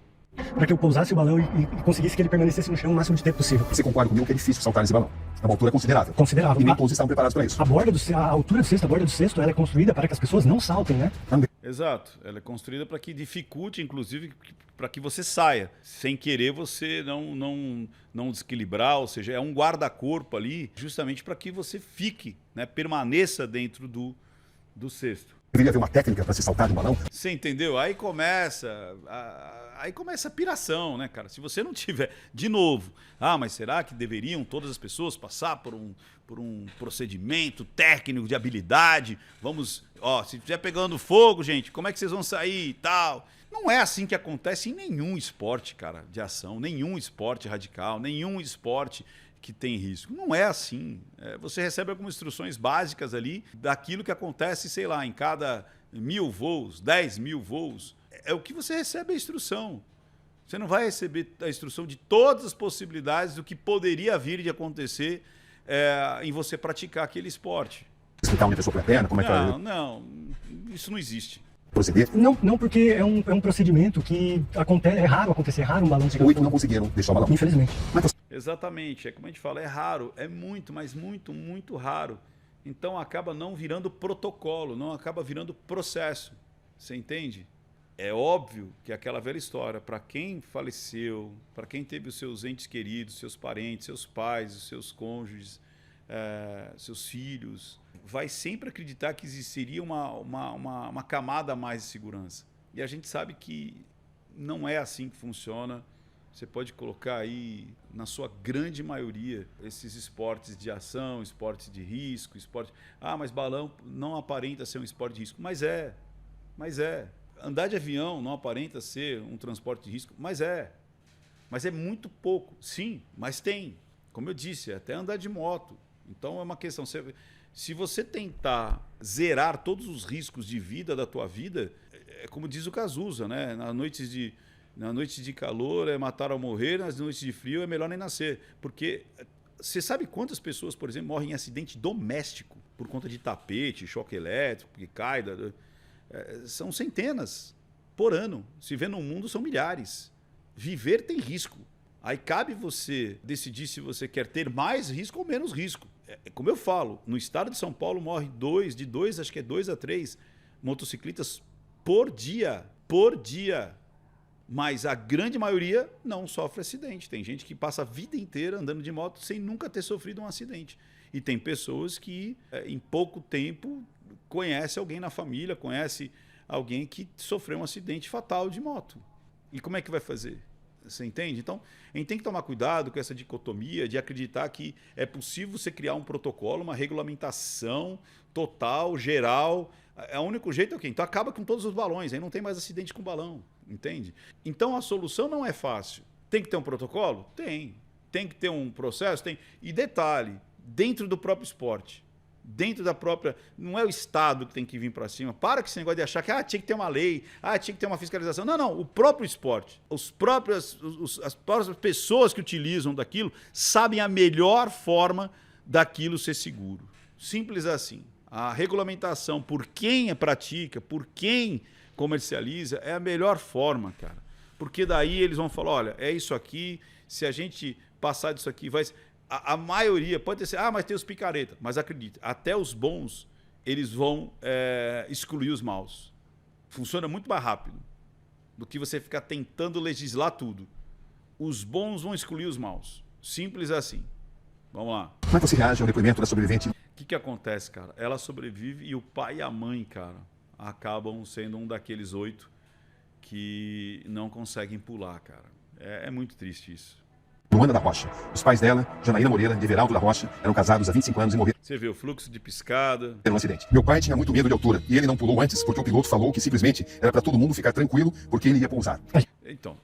para que eu pousasse o balão e conseguisse que ele permanecesse no chão o máximo de tempo possível. Você concorda comigo que é difícil saltar nesse balão? É uma altura considerável. Considerável. E nem todos estavam preparados para isso. A altura do cesto, a borda do cesto, ela é construída para que as pessoas não saltem, né? Exato. Ela é construída para que dificulte, inclusive, para que você saia. Sem querer você não desequilibrar, ou seja, é um guarda-corpo ali justamente para que você fique, né, permaneça dentro do cesto. Deveria haver uma técnica para se saltar de um balão? Você entendeu? Aí começa a piração, né, cara? Se você não tiver, de novo, mas será que deveriam todas as pessoas passar por um procedimento técnico de habilidade? Vamos, se estiver pegando fogo, gente, como é que vocês vão sair e tal? Não é assim que acontece em nenhum esporte, cara, de ação, nenhum esporte radical, nenhum esporte que tem risco. Não é assim. Você recebe algumas instruções básicas ali daquilo que acontece, sei lá, em cada 1000 voos, 10.000 voos. É o que você recebe a instrução. Você não vai receber a instrução de todas as possibilidades do que poderia vir de acontecer em você praticar aquele esporte. Explicar onde a pessoa põe a perna, como é que ela... Não, isso não existe. proceder? Não, porque é um procedimento que acontece, é raro acontecer, é raro um balão chegar 8 não conseguiram deixar o balão. Infelizmente. Exatamente, é como a gente fala, é raro, é muito, mas muito, muito raro. Então acaba não virando protocolo, não acaba virando processo. Você entende? É óbvio que aquela velha história, para quem faleceu, para quem teve os seus entes queridos, seus parentes, seus pais, os seus cônjuges, seus filhos, vai sempre acreditar que existiria uma camada a mais de segurança. E a gente sabe que não é assim que funciona. Você pode colocar aí, na sua grande maioria, esses esportes de ação, esportes de risco, mas balão não aparenta ser um esporte de risco. Mas é. Andar de avião não aparenta ser um transporte de risco, mas é. Mas é muito pouco. Sim, mas tem. Como eu disse, até andar de moto. Então é uma questão. Se você tentar zerar todos os riscos de vida da tua vida, é como diz o Cazuza, né? Na noite de calor é matar ou morrer, nas noites de frio é melhor nem nascer. Porque você sabe quantas pessoas, por exemplo, morrem em acidente doméstico por conta de tapete, choque elétrico, que cai? São centenas por ano. Se vê no mundo, são milhares. Viver tem risco. Aí cabe você decidir se você quer ter mais risco ou menos risco. Como eu falo, no estado de São Paulo morre acho que é 2 a 3 motociclistas por dia. Mas a grande maioria não sofre acidente. Tem gente que passa a vida inteira andando de moto sem nunca ter sofrido um acidente. E tem pessoas que, em pouco tempo, conhece alguém na família, conhece alguém que sofreu um acidente fatal de moto. E como é que vai fazer? Você entende? Então, a gente tem que tomar cuidado com essa dicotomia de acreditar que é possível você criar um protocolo, uma regulamentação total, geral. O único jeito é o quê? Então acaba com todos os balões, aí não tem mais acidente com balão, entende? Então a solução não é fácil. Tem que ter um protocolo? Tem. Tem que ter um processo? Tem. E detalhe, dentro do próprio esporte. Dentro da própria... Não é o Estado que tem que vir para cima. Para com esse negócio de achar que tinha que ter uma lei, tinha que ter uma fiscalização. Não. O próprio esporte. As próprias pessoas que utilizam daquilo sabem a melhor forma daquilo ser seguro. Simples assim. A regulamentação por quem pratica, por quem comercializa, é a melhor forma, cara. Porque daí eles vão falar, olha, é isso aqui, se a gente passar disso aqui, vai... A maioria pode ser, mas tem os picaretas. Mas acredite, até os bons, eles vão excluir os maus. Funciona muito mais rápido do que você ficar tentando legislar tudo. Os bons vão excluir os maus. Simples assim. Vamos lá. Como é que você reage ao depoimento da sobrevivente? O que acontece, cara? Ela sobrevive e o pai e a mãe, cara, acabam sendo um daqueles 8 que não conseguem pular, cara. É muito triste isso. Luana da Rocha. Os pais dela, Janaína Moreira e Everaldo da Rocha, eram casados há 25 anos e morreram Você vê o fluxo de piscada. num acidente. Meu pai tinha muito medo de altura e ele não pulou antes porque o piloto falou que simplesmente era para todo mundo ficar tranquilo porque ele ia pousar. Então,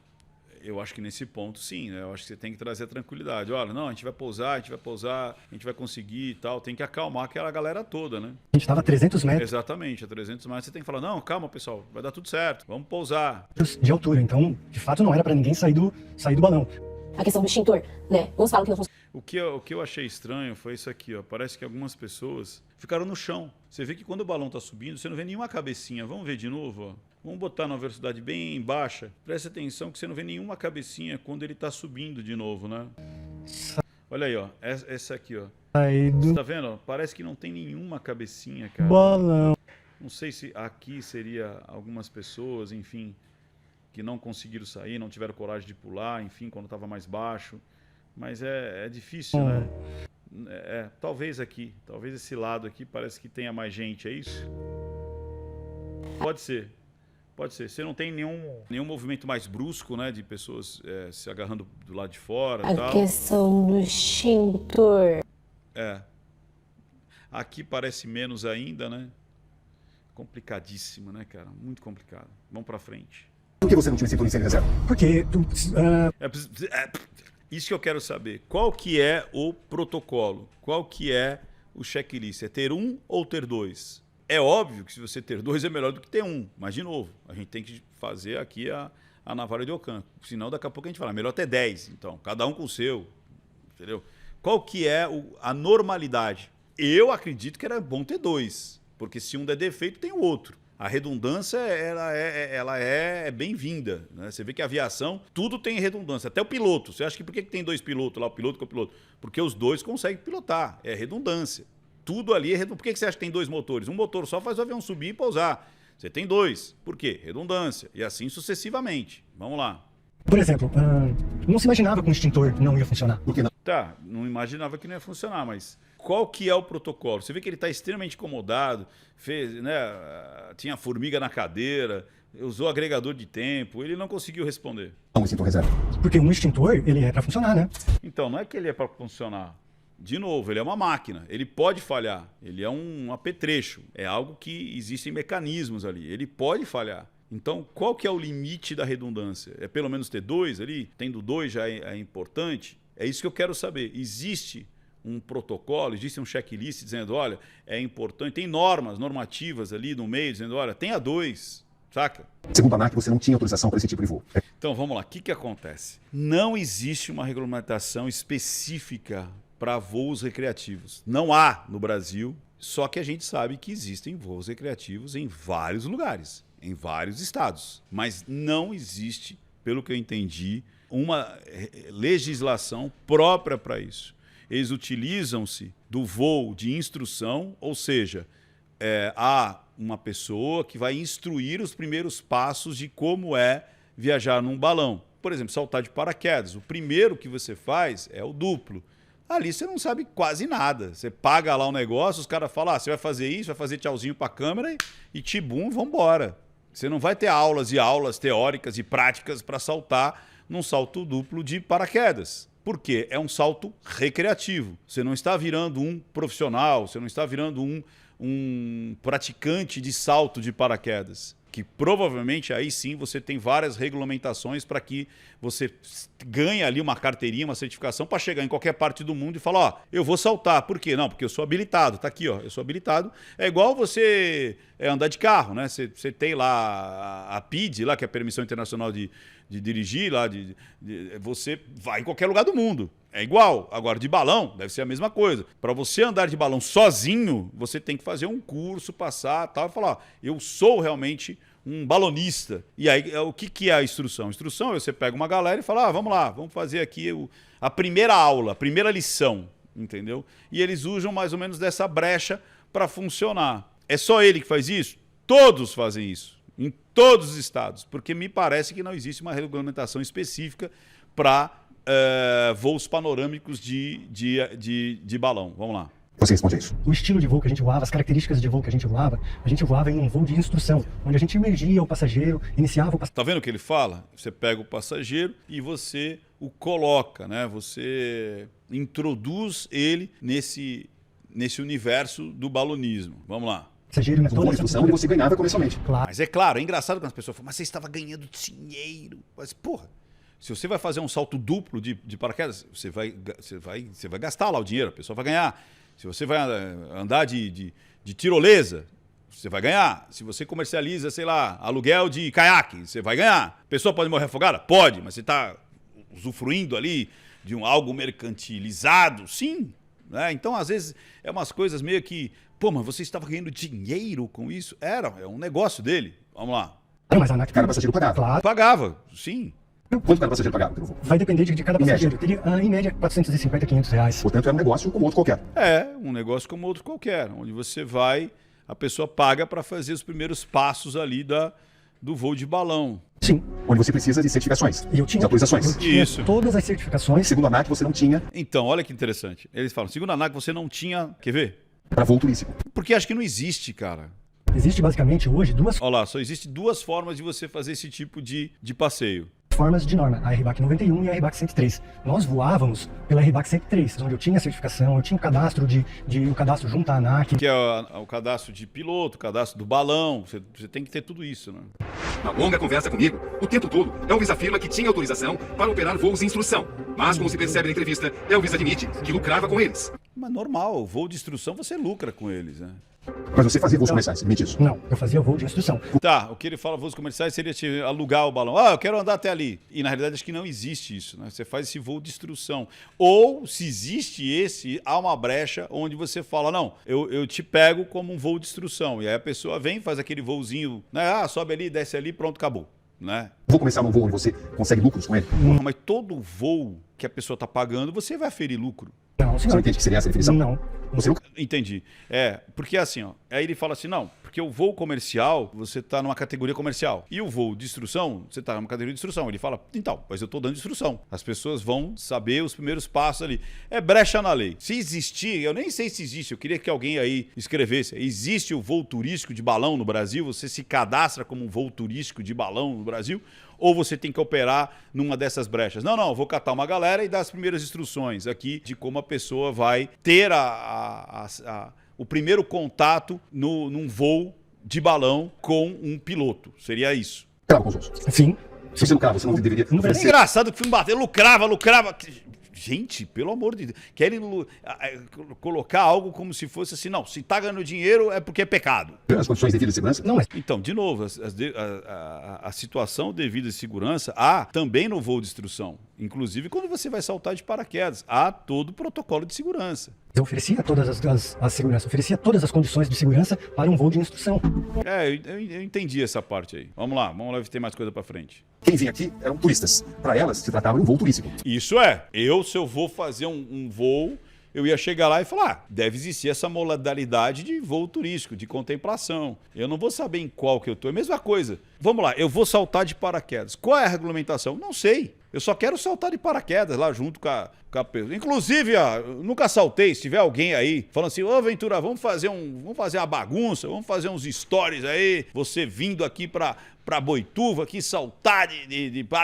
eu acho que nesse ponto, sim, né? Eu acho que você tem que trazer a tranquilidade. Olha, não, a gente vai pousar, a gente vai conseguir e tal. Tem que acalmar aquela galera toda, né? A gente estava a 300 metros Exatamente, a 300 metros você tem que falar, não, calma, pessoal, vai dar tudo certo, vamos pousar. de altura, então, de fato, não era para ninguém sair do balão. A questão do extintor, né? Uns falam que não funciona. O que eu achei estranho foi isso aqui, ó. Parece que algumas pessoas ficaram no chão. Você vê que quando o balão está subindo, você não vê nenhuma cabecinha. Vamos ver de novo, ó. Vamos botar numa velocidade bem baixa. Preste atenção que você não vê nenhuma cabecinha quando ele está subindo de novo, né? Olha aí, ó. Essa aqui, ó. Aí Você do tá vendo? Ó? Parece que não tem nenhuma cabecinha, cara. balão. Não sei se aqui seria algumas pessoas, enfim, que não conseguiram sair, não tiveram coragem de pular, enfim, quando estava mais baixo. Mas é difícil, né? Talvez aqui, talvez esse lado aqui parece que tenha mais gente, é isso? Pode ser. Pode ser. Você não tem nenhum movimento mais brusco, né? De pessoas se agarrando do lado de fora e A tal. questão do extintor. Aqui parece menos ainda, né? Complicadíssimo, né, cara? Muito complicado. Vamos pra frente. Por que você não tinha cinturão sem reserva? Porque Isso que eu quero saber. Qual que é o protocolo? Qual que é o checklist? É ter um ou ter dois? É óbvio que se você ter dois é melhor do que ter um. Mas, de novo, a gente tem que fazer aqui a navalha de Ockham. Senão, daqui a pouco a gente fala, melhor ter 10. Então, cada um com o seu. Entendeu? Qual que é a normalidade? Eu acredito que era bom ter dois. Porque se um der defeito, tem o outro. A redundância ela é bem-vinda, né? Você vê que a aviação, tudo tem redundância. Até o piloto. Você acha que por que tem dois pilotos lá, o piloto com o piloto? Porque os dois conseguem pilotar. É redundância. Tudo ali é redundância. Por que você acha que tem dois motores? Um motor só faz o avião subir e pousar. Você tem dois. Por quê? Redundância. E assim sucessivamente. Vamos lá. por exemplo, não se imaginava que um extintor não ia funcionar. Por que não? Tá, não imaginava que não ia funcionar, mas qual que é o protocolo? Você vê que ele está extremamente incomodado, fez, né, tinha formiga na cadeira, usou agregador de tempo, ele não conseguiu responder. Não, extintor reserva. Porque um extintor, ele é para funcionar, né? Então, não é que ele é para funcionar. De novo, ele é uma máquina, ele pode falhar, ele é um apetrecho, é algo que existem mecanismos ali, ele pode falhar. Então, qual que é o limite da redundância? É pelo menos ter dois ali? Tendo dois já é importante? É isso que eu quero saber. Existe um protocolo, existe um checklist dizendo, olha, é importante, tem normativas ali no meio dizendo, olha, tenha dois, saca? Segundo a ANAC, você não tinha autorização para esse tipo de voo. Então, vamos lá, o que acontece? Não existe uma regulamentação específica para voos recreativos. Não há no Brasil, só que a gente sabe que existem voos recreativos em vários lugares, em vários estados. Mas não existe, pelo que eu entendi, uma legislação própria para isso. Eles utilizam-se do voo de instrução, ou seja, há uma pessoa que vai instruir os primeiros passos de como é viajar num balão. Por exemplo, saltar de paraquedas. O primeiro que você faz é o duplo. Ali você não sabe quase nada. Você paga lá o negócio, os caras falam, você vai fazer isso, vai fazer tchauzinho para a câmera e tibum, vambora. Você não vai ter aulas e aulas teóricas e práticas para saltar num salto duplo de paraquedas. Por quê? É um salto recreativo. Você não está virando um profissional, você não está virando um praticante de salto de paraquedas. Que provavelmente aí sim você tem várias regulamentações para que você ganhe ali uma carteirinha, uma certificação para chegar em qualquer parte do mundo e falar, ó, eu vou saltar. Por quê? Não, porque eu sou habilitado. Tá aqui, ó, eu sou habilitado. É igual você andar de carro, né? Você tem lá a PID, lá, que é a Permissão Internacional de dirigir, lá, você vai em qualquer lugar do mundo. É igual. Agora, de balão, deve ser a mesma coisa. Para você andar de balão sozinho, você tem que fazer um curso, passar tal, e falar, ó, eu sou realmente um balonista. E aí, o que é a instrução? A instrução é você pega uma galera e fala, vamos lá, vamos fazer aqui a primeira aula, a primeira lição, entendeu? E eles usam mais ou menos dessa brecha para funcionar. É só ele que faz isso? Todos fazem isso. Em todos os estados, porque me parece que não existe uma regulamentação específica para voos panorâmicos de balão. Vamos lá. Você responde a isso. O estilo de voo que a gente voava, as características de voo que a gente voava em um voo de instrução, onde a gente imergia o passageiro, iniciava o passageiro. Tá vendo o que ele fala? Você pega o passageiro e você o coloca, né? Você introduz ele nesse universo do balonismo. Vamos lá. Passageiro, No voo de instrução e você ganhava comercialmente. Claro. Mas é claro, é engraçado quando as pessoas falam, mas você estava ganhando dinheiro. Mas, porra, se você vai fazer um salto duplo de paraquedas, você vai gastar lá o dinheiro, a pessoa vai ganhar. Se você vai andar de tirolesa, você vai ganhar. Se você comercializa, sei lá, aluguel de caiaque, você vai ganhar. A pessoa pode morrer afogada? Pode, mas você está usufruindo ali de algo mercantilizado? Sim. Né? Então, às vezes, é umas coisas meio que... Pô, mas você estava ganhando dinheiro com isso? É um negócio dele. Vamos lá. Mas a ANAC... Cada passageiro pagava. Claro. Pagava, sim. Quanto cada passageiro pagava pelo voo? Vai depender de cada Em passageiro. Teria, em média, 450, 500 reais. Portanto, era um negócio como outro qualquer. É, um negócio como outro qualquer, onde você vai, a pessoa paga para fazer os primeiros passos ali do voo de balão. Sim. Onde você precisa de certificações, E eu tinha, de autorizações. eu tinha Isso. todas as certificações. Segundo a ANAC, você não tinha Então, olha que interessante. Eles falam, segundo a ANAC, você não tinha... Quer ver? para voo turístico. Porque acho que não existe, cara. Existe basicamente hoje duas Olha lá, só existe duas formas de você fazer esse tipo de passeio. formas de norma, a RBAC 91 e a RBAC 103. Nós voávamos pela RBAC 103, onde eu tinha certificação, eu tinha o cadastro o cadastro junto à ANAC. Que é o cadastro de piloto, o cadastro do balão. Você tem que ter tudo isso, né? Na longa conversa comigo, o tempo todo, Elvis afirma que tinha autorização para operar voos em instrução. Mas, como se percebe na entrevista, Elvis admite que lucrava com eles. Mas normal, voo de instrução você lucra com eles, né? Mas você fazia voos comerciais, admite isso. Não, eu fazia voo de instrução. Tá, o que ele fala, voos comerciais, seria te alugar o balão. Ah, eu quero andar até ali. E na realidade acho que não existe isso, né? Você faz esse voo de instrução. Ou, se existe esse, há uma brecha onde você fala, não, eu te pego como um voo de instrução. E aí a pessoa vem, faz aquele voozinho, né? Ah, sobe ali, desce ali, pronto, acabou. Né? Vou começar num voo onde você consegue lucros com ele. Porra, mas todo voo que a pessoa está pagando, você vai aferir lucro. Não, Você senhor. entende que seria essa a definição? Não. Você nunca... Entendi. É, porque assim, ó, aí ele fala assim, não, porque o voo comercial, você tá numa categoria comercial. E o voo de instrução, você tá numa categoria de instrução. Ele fala, então, mas eu tô dando instrução. As pessoas vão saber os primeiros passos ali. É brecha na lei. Se existir, eu nem sei se existe, eu queria que alguém aí escrevesse. Existe o voo turístico de balão no Brasil? Você se cadastra como um voo turístico de balão no Brasil? Ou você tem que operar numa dessas brechas? Não, eu vou catar uma galera e dar as primeiras instruções aqui de como a pessoa vai ter o primeiro contato num voo de balão com um piloto. Seria isso. Crava com os outros. Sim. Se você lucrava, você não deveria Não É oferecer. engraçado que o filme bateu, lucrava. Gente, pelo amor de Deus, querem colocar algo como se fosse assim, não, se tá ganhando dinheiro é porque é pecado. As condições devidas de segurança? Não, mas Então, de novo, a situação devida de segurança há também no voo de instrução. Inclusive quando você vai saltar de paraquedas, há todo o protocolo de segurança. eu oferecia todas as seguranças, oferecia todas as condições de segurança para um voo de instrução. É, eu entendi essa parte aí. Vamos lá ver se tem mais coisa pra frente. Quem vinha aqui eram turistas. Para elas, se tratava de um voo turístico. Isso é, se eu vou fazer um voo, eu ia chegar lá e falar, deve existir essa modalidade de voo turístico, de contemplação. Eu não vou saber em qual que eu tô. É a mesma coisa. Vamos lá, eu vou saltar de paraquedas. Qual é a regulamentação? Não sei. Eu só quero saltar de paraquedas lá junto com a pessoa. Inclusive, eu nunca saltei. Se tiver alguém aí falando assim, ô Ventura, vamos fazer uma bagunça, vamos fazer uns stories aí, você vindo aqui pra Boituva, aqui saltar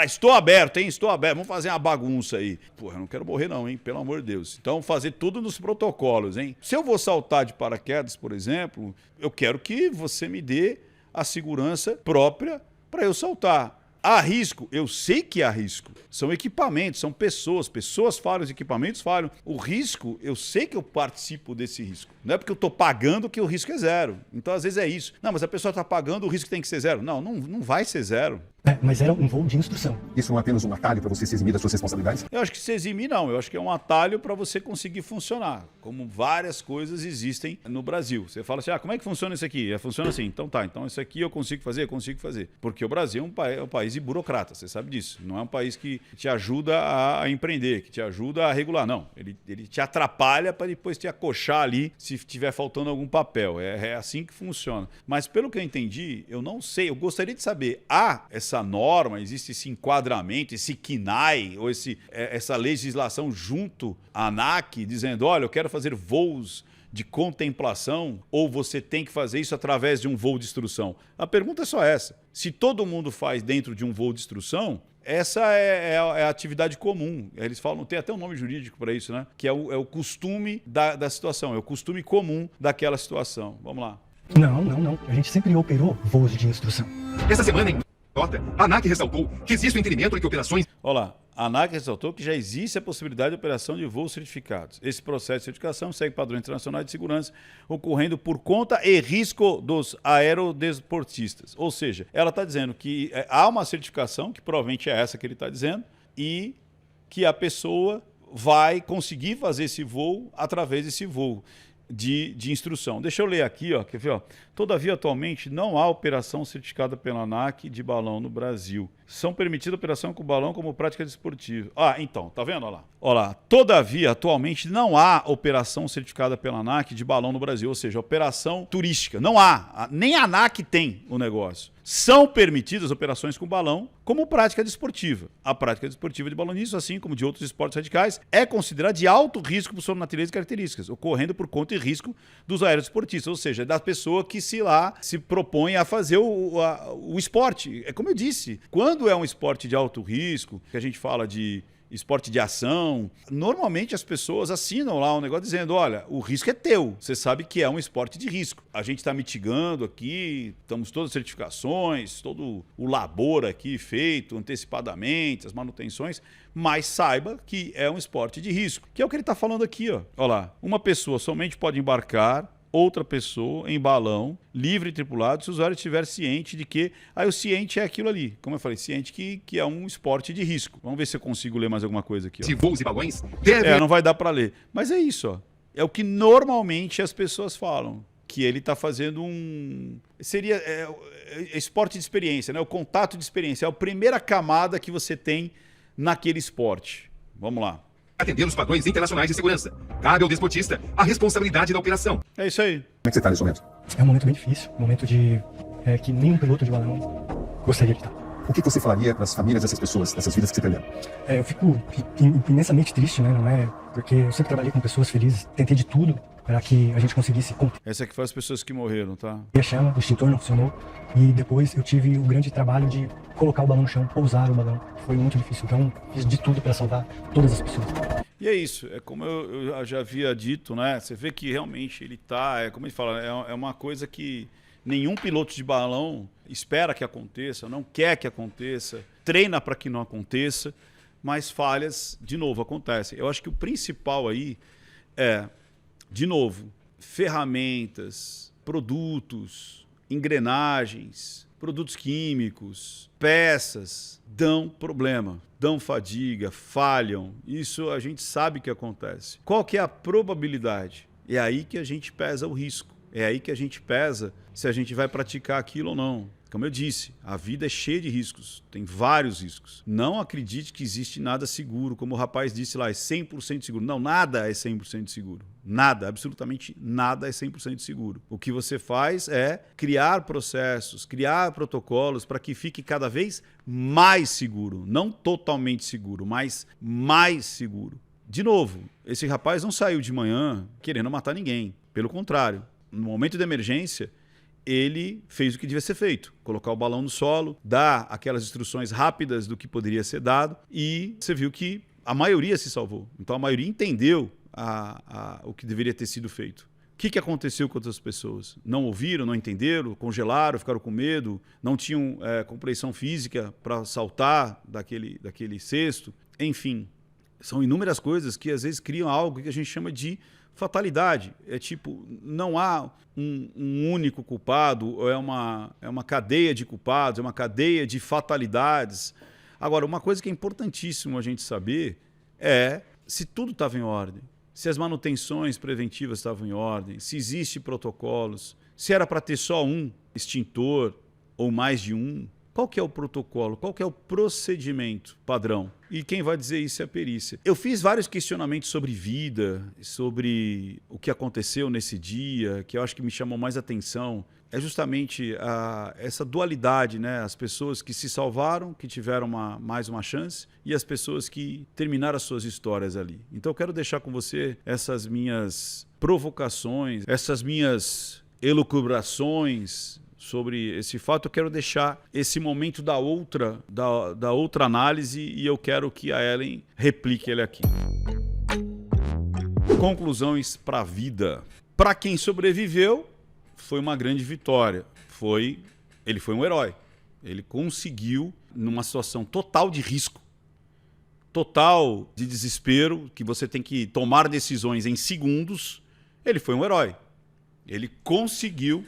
estou aberto, hein? Estou aberto. Vamos fazer uma bagunça aí. Porra, eu não quero morrer não, hein? Pelo amor de Deus. Então, fazer tudo nos protocolos, hein? Se eu vou saltar de paraquedas, por exemplo, eu quero que você me dê a segurança própria para eu saltar. Há risco? Eu sei que há risco. São equipamentos, são pessoas falham, os equipamentos falham. O risco, eu sei que eu participo desse risco. Não é porque eu estou pagando que o risco é zero. Então, às vezes é isso. Não, mas a pessoa está pagando, o risco tem que ser zero. Não vai ser zero. Mas era um voo de instrução. Isso não é apenas um atalho para você se eximir das suas responsabilidades? Eu acho que se eximir, não. Eu acho que é um atalho para você conseguir funcionar. Como várias coisas existem no Brasil. Você fala assim, como é que funciona isso aqui? Funciona assim. Então tá, então isso aqui eu consigo fazer? Porque o Brasil é um país de burocrata, você sabe disso. Não é um país que te ajuda a empreender, que te ajuda a regular. Não, ele te atrapalha para depois te acochar ali se tiver faltando algum papel. É assim que funciona. Mas pelo que eu entendi, eu não sei. Eu gostaria de saber, essa norma, existe esse enquadramento, esse KNAI, ou essa legislação junto à ANAC, dizendo, olha, eu quero fazer voos de contemplação, ou você tem que fazer isso através de um voo de instrução? A pergunta é só essa. Se todo mundo faz dentro de um voo de instrução, essa é a atividade comum. Eles falam, tem até um nome jurídico para isso, né? Que é o costume da situação, é o costume comum daquela situação. Vamos lá. Não. A gente sempre operou voos de instrução. Essa semana, em nota, a ANAC ressaltou que existe o entendimento de que operações Olha lá, a ANAC ressaltou que já existe a possibilidade de operação de voos certificados. Esse processo de certificação segue padrões internacionais de segurança, ocorrendo por conta e risco dos aerodesportistas. Ou seja, ela está dizendo que há uma certificação, que provavelmente é essa que ele está dizendo, e que a pessoa vai conseguir fazer esse voo através desse voo. de instrução. Deixa eu ler aqui, ó, quer ver? Ó? Todavia, atualmente, não há operação certificada pela ANAC de balão no Brasil. São permitidas operação com balão como prática desportiva. Ah, então, tá vendo? Olha lá. Olha lá. Todavia, atualmente, não há operação certificada pela ANAC de balão no Brasil, ou seja, operação turística. Não há. Nem a ANAC tem o negócio. São permitidas operações com balão como prática desportiva. A prática desportiva de balonismo, assim como de outros esportes radicais, é considerada de alto risco por sua natureza e características, ocorrendo por conta e risco dos aerodesportistas, ou seja, da pessoa que se propõe a fazer o esporte. É como eu disse, quando é um esporte de alto risco, que a gente fala de esporte de ação, normalmente as pessoas assinam lá um negócio dizendo, olha, o risco é teu, você sabe que é um esporte de risco. A gente está mitigando aqui, estamos todas as certificações, todo o labor aqui feito antecipadamente, as manutenções, mas saiba que é um esporte de risco, que é o que ele está falando aqui, ó. Olha lá, uma pessoa somente pode embarcar outra pessoa em balão, livre e tripulado, se o usuário estiver ciente de que... Aí o ciente é aquilo ali, como eu falei, ciente que é um esporte de risco. Vamos ver se eu consigo ler mais alguma coisa aqui. Ó. De voos e balões devem... não vai dar para ler. Mas é isso, ó. É o que normalmente as pessoas falam, que ele está fazendo seria esporte de experiência, né? O contato de experiência. É a primeira camada que você tem naquele esporte. Vamos lá. Atender os padrões internacionais de segurança. Cabe ao desportista a responsabilidade da operação. É isso aí. Como é que você está nesse momento? É um momento bem difícil, um momento que nenhum piloto de balão gostaria de estar. O que você falaria para as famílias dessas pessoas, dessas vidas que você perderam? Eu fico imensamente triste, né? Não é? Porque eu sempre trabalhei com pessoas felizes, tentei de tudo para que a gente conseguisse conter Essa aqui foi as pessoas que morreram, tá? a chama, o extintor não funcionou, e depois eu tive o grande trabalho de colocar o balão no chão, pousar o balão. Foi muito difícil, então fiz de tudo para salvar todas as pessoas. E é isso, é como eu já havia dito, né? Você vê que realmente ele tá, como ele fala, é uma coisa que nenhum piloto de balão espera que aconteça, não quer que aconteça, treina para que não aconteça, mas falhas, de novo, acontecem. Eu acho que o principal aí é, de novo, ferramentas, produtos, engrenagens, produtos químicos, peças, dão problema, dão fadiga, falham. Isso a gente sabe que acontece. Qual que é a probabilidade? É aí que a gente pesa o risco. É aí que a gente pesa se a gente vai praticar aquilo ou não. Como eu disse, a vida é cheia de riscos, tem vários riscos. Não acredite que existe nada seguro, como o rapaz disse lá, é 100% seguro. Não, nada é 100% seguro. Nada, absolutamente nada é 100% seguro. O que você faz é criar processos, criar protocolos para que fique cada vez mais seguro. Não totalmente seguro, mas mais seguro. De novo, esse rapaz não saiu de manhã querendo matar ninguém. Pelo contrário, no momento de emergência, ele fez o que devia ser feito, colocar o balão no solo, dar aquelas instruções rápidas do que poderia ser dado, e você viu que a maioria se salvou. Então a maioria entendeu o que deveria ter sido feito. O que aconteceu com outras pessoas? Não ouviram, não entenderam, congelaram, ficaram com medo, não tinham compreensão física para saltar daquele cesto. Enfim, são inúmeras coisas que às vezes criam algo que a gente chama de fatalidade. É tipo, não há um único culpado, ou é uma cadeia de culpados, é uma cadeia de fatalidades. Agora, uma coisa que é importantíssimo a gente saber é se tudo estava em ordem, se as manutenções preventivas estavam em ordem, se existem protocolos, se era para ter só um extintor ou mais de um. Qual que é o protocolo? Qual que é o procedimento padrão? E quem vai dizer isso é a perícia. Eu fiz vários questionamentos sobre vida, sobre o que aconteceu nesse dia, que eu acho que me chamou mais atenção. É justamente essa dualidade, né? As pessoas que se salvaram, que tiveram mais uma chance, e as pessoas que terminaram as suas histórias ali. Então eu quero deixar com você essas minhas provocações, essas minhas elucubrações sobre esse fato. Eu quero deixar esse momento da outra análise, e eu quero que a Ellen replique ele aqui. Conclusões para a vida. Para quem sobreviveu, foi uma grande vitória. Ele foi um herói. Ele conseguiu, numa situação total de risco, total de desespero, que você tem que tomar decisões em segundos, ele foi um herói. Ele conseguiu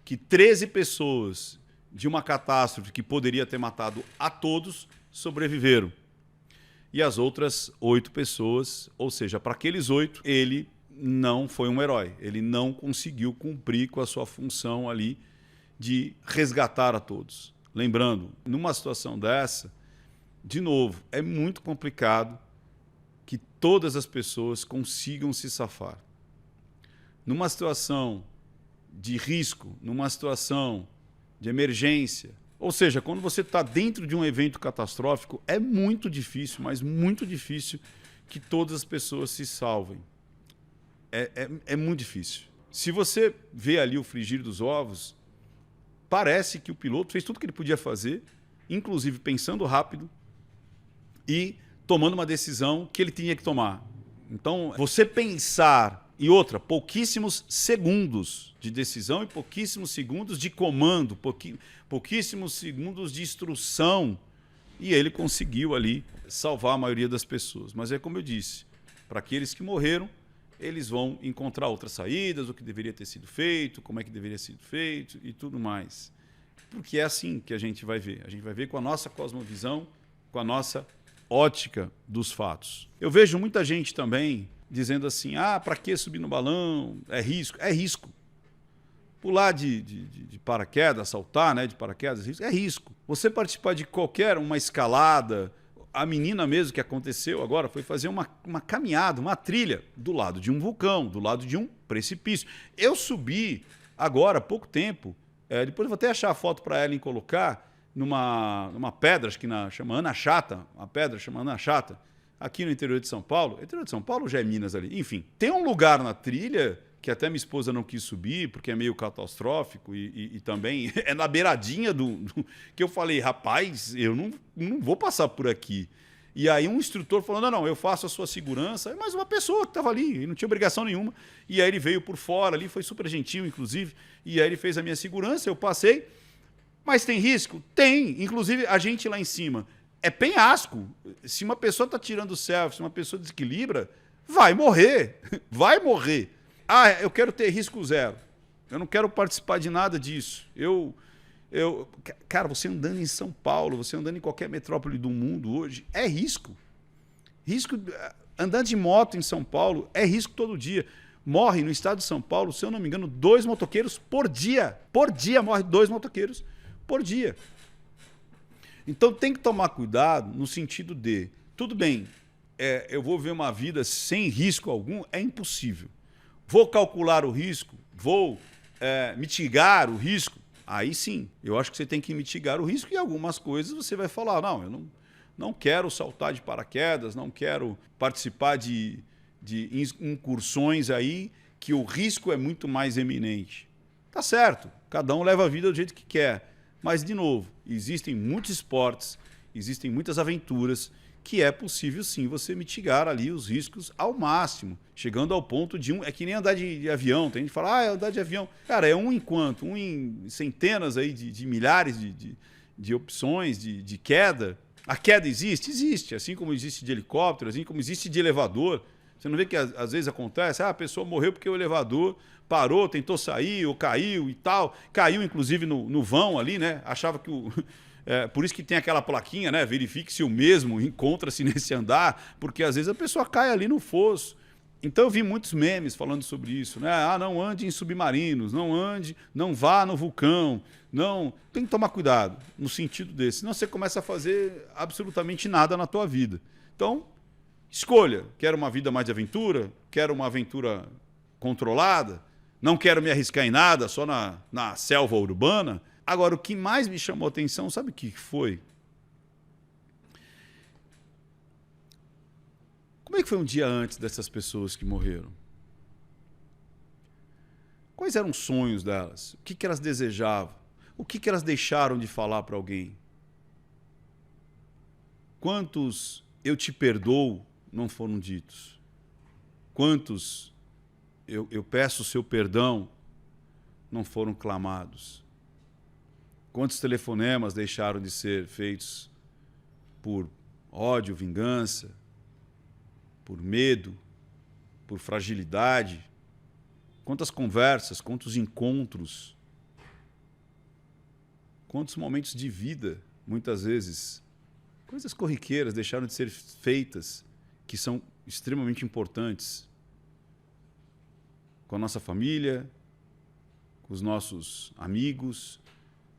que 13 pessoas de uma catástrofe que poderia ter matado a todos sobreviveram. E as outras 8 pessoas, ou seja, para aqueles 8, ele não foi um herói. Ele não conseguiu cumprir com a sua função ali de resgatar a todos. Lembrando, numa situação dessa, de novo, é muito complicado que todas as pessoas consigam se safar. Numa situação de risco, numa situação de emergência, ou seja, quando você está dentro de um evento catastrófico, é muito difícil, mas muito difícil que todas as pessoas se salvem. É muito difícil. Se você vê ali o frigir dos ovos, parece que o piloto fez tudo o que ele podia fazer, inclusive pensando rápido e tomando uma decisão que ele tinha que tomar. Então, você pensar... E outra, pouquíssimos segundos de decisão e pouquíssimos segundos de comando, pouquíssimos segundos de instrução. E ele conseguiu ali salvar a maioria das pessoas. Mas é como eu disse, para aqueles que morreram, eles vão encontrar outras saídas, o que deveria ter sido feito, como é que deveria ter sido feito e tudo mais. Porque é assim que a gente vai ver. A gente vai ver com a nossa cosmovisão, com a nossa ótica dos fatos. Eu vejo muita gente também dizendo assim, para que subir no balão? É risco. É risco. Pular de paraquedas, saltar, né, de paraquedas, é risco. Você participar de qualquer uma escalada, a menina mesmo que aconteceu agora foi fazer uma caminhada, uma trilha do lado de um vulcão, do lado de um precipício. Eu subi agora, há pouco tempo, depois eu vou até achar a foto para ela e colocar, numa pedra, acho que chama Ana Chata, uma pedra chama Ana Chata, aqui no interior de São Paulo. Interior de São Paulo já é Minas ali. Enfim, tem um lugar na trilha que até minha esposa não quis subir, porque é meio catastrófico e também é na beiradinha que eu falei, rapaz, eu não vou passar por aqui. E aí um instrutor falou, não, eu faço a sua segurança. Mas uma pessoa que estava ali, e não tinha obrigação nenhuma. E aí ele veio por fora ali, foi super gentil, inclusive. E aí ele fez a minha segurança, eu passei. Mas tem risco? Tem. Inclusive, a gente lá em cima é penhasco. Se uma pessoa está tirando selfie, se uma pessoa desequilibra, vai morrer. Vai morrer. Eu quero ter risco zero. Eu não quero participar de nada disso. Cara, você andando em São Paulo, você andando em qualquer metrópole do mundo hoje, é risco. Andar de moto em São Paulo é risco todo dia. Morre no estado de São Paulo, se eu não me engano, 2 motoqueiros por dia. Por dia morre 2 motoqueiros por dia. Então tem que tomar cuidado no sentido de, tudo bem, eu vou ver uma vida sem risco algum, é impossível. Vou calcular o risco, vou mitigar o risco, aí sim, eu acho que você tem que mitigar o risco e algumas coisas você vai falar, não, eu não quero saltar de paraquedas, não quero participar de incursões aí que o risco é muito mais eminente. Tá certo, cada um leva a vida do jeito que quer. Mas, de novo, existem muitos esportes, existem muitas aventuras que é possível, sim, você mitigar ali os riscos ao máximo, chegando ao ponto de é que nem andar de avião. Tem gente que fala, andar de avião. Cara, é um em centenas aí de milhares de opções de queda. A queda existe? Existe, assim como existe de helicóptero, assim como existe de elevador. Você não vê que às vezes acontece, a pessoa morreu porque o elevador parou, tentou sair ou caiu e tal. Caiu, inclusive, no vão ali, né? Achava que por isso que tem aquela plaquinha, né? Verifique se o mesmo encontra-se nesse andar, porque às vezes a pessoa cai ali no fosso. Então eu vi muitos memes falando sobre isso, né? Não ande em submarinos, não vá no vulcão, não. Tem que tomar cuidado no sentido desse, senão você começa a fazer absolutamente nada na tua vida. Então, escolha. Quero uma vida mais de aventura? Quero uma aventura controlada? Não quero me arriscar em nada, só na selva urbana? Agora, o que mais me chamou a atenção, sabe o que foi? Como é que foi um dia antes dessas pessoas que morreram? Quais eram os sonhos delas? O que elas desejavam? O que elas deixaram de falar para alguém? Quantos eu te perdoo não foram ditos? Quantos eu peço o seu perdão não foram clamados? Quantos telefonemas deixaram de ser feitos por ódio, vingança, por medo, por fragilidade? Quantas conversas, quantos encontros, quantos momentos de vida, muitas vezes, coisas corriqueiras deixaram de ser feitas, que são extremamente importantes. com a nossa família, com os nossos amigos,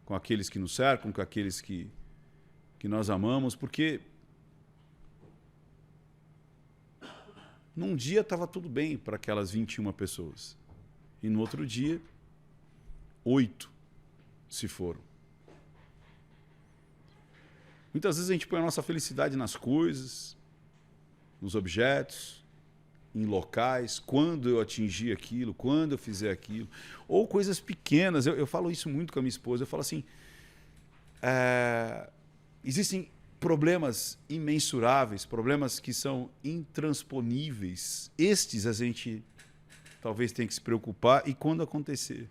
com aqueles que nos cercam, com aqueles que nós amamos, porque num dia estava tudo bem para aquelas 21 pessoas. E no outro dia, 8 se foram. Muitas vezes a gente põe a nossa felicidade nas coisas, nos objetos, em locais, quando eu atingir aquilo, quando eu fizer aquilo, ou coisas pequenas. Eu falo isso muito com a minha esposa. Eu falo assim, existem problemas imensuráveis, problemas que são intransponíveis. Estes a gente talvez tenha que se preocupar e quando acontecer.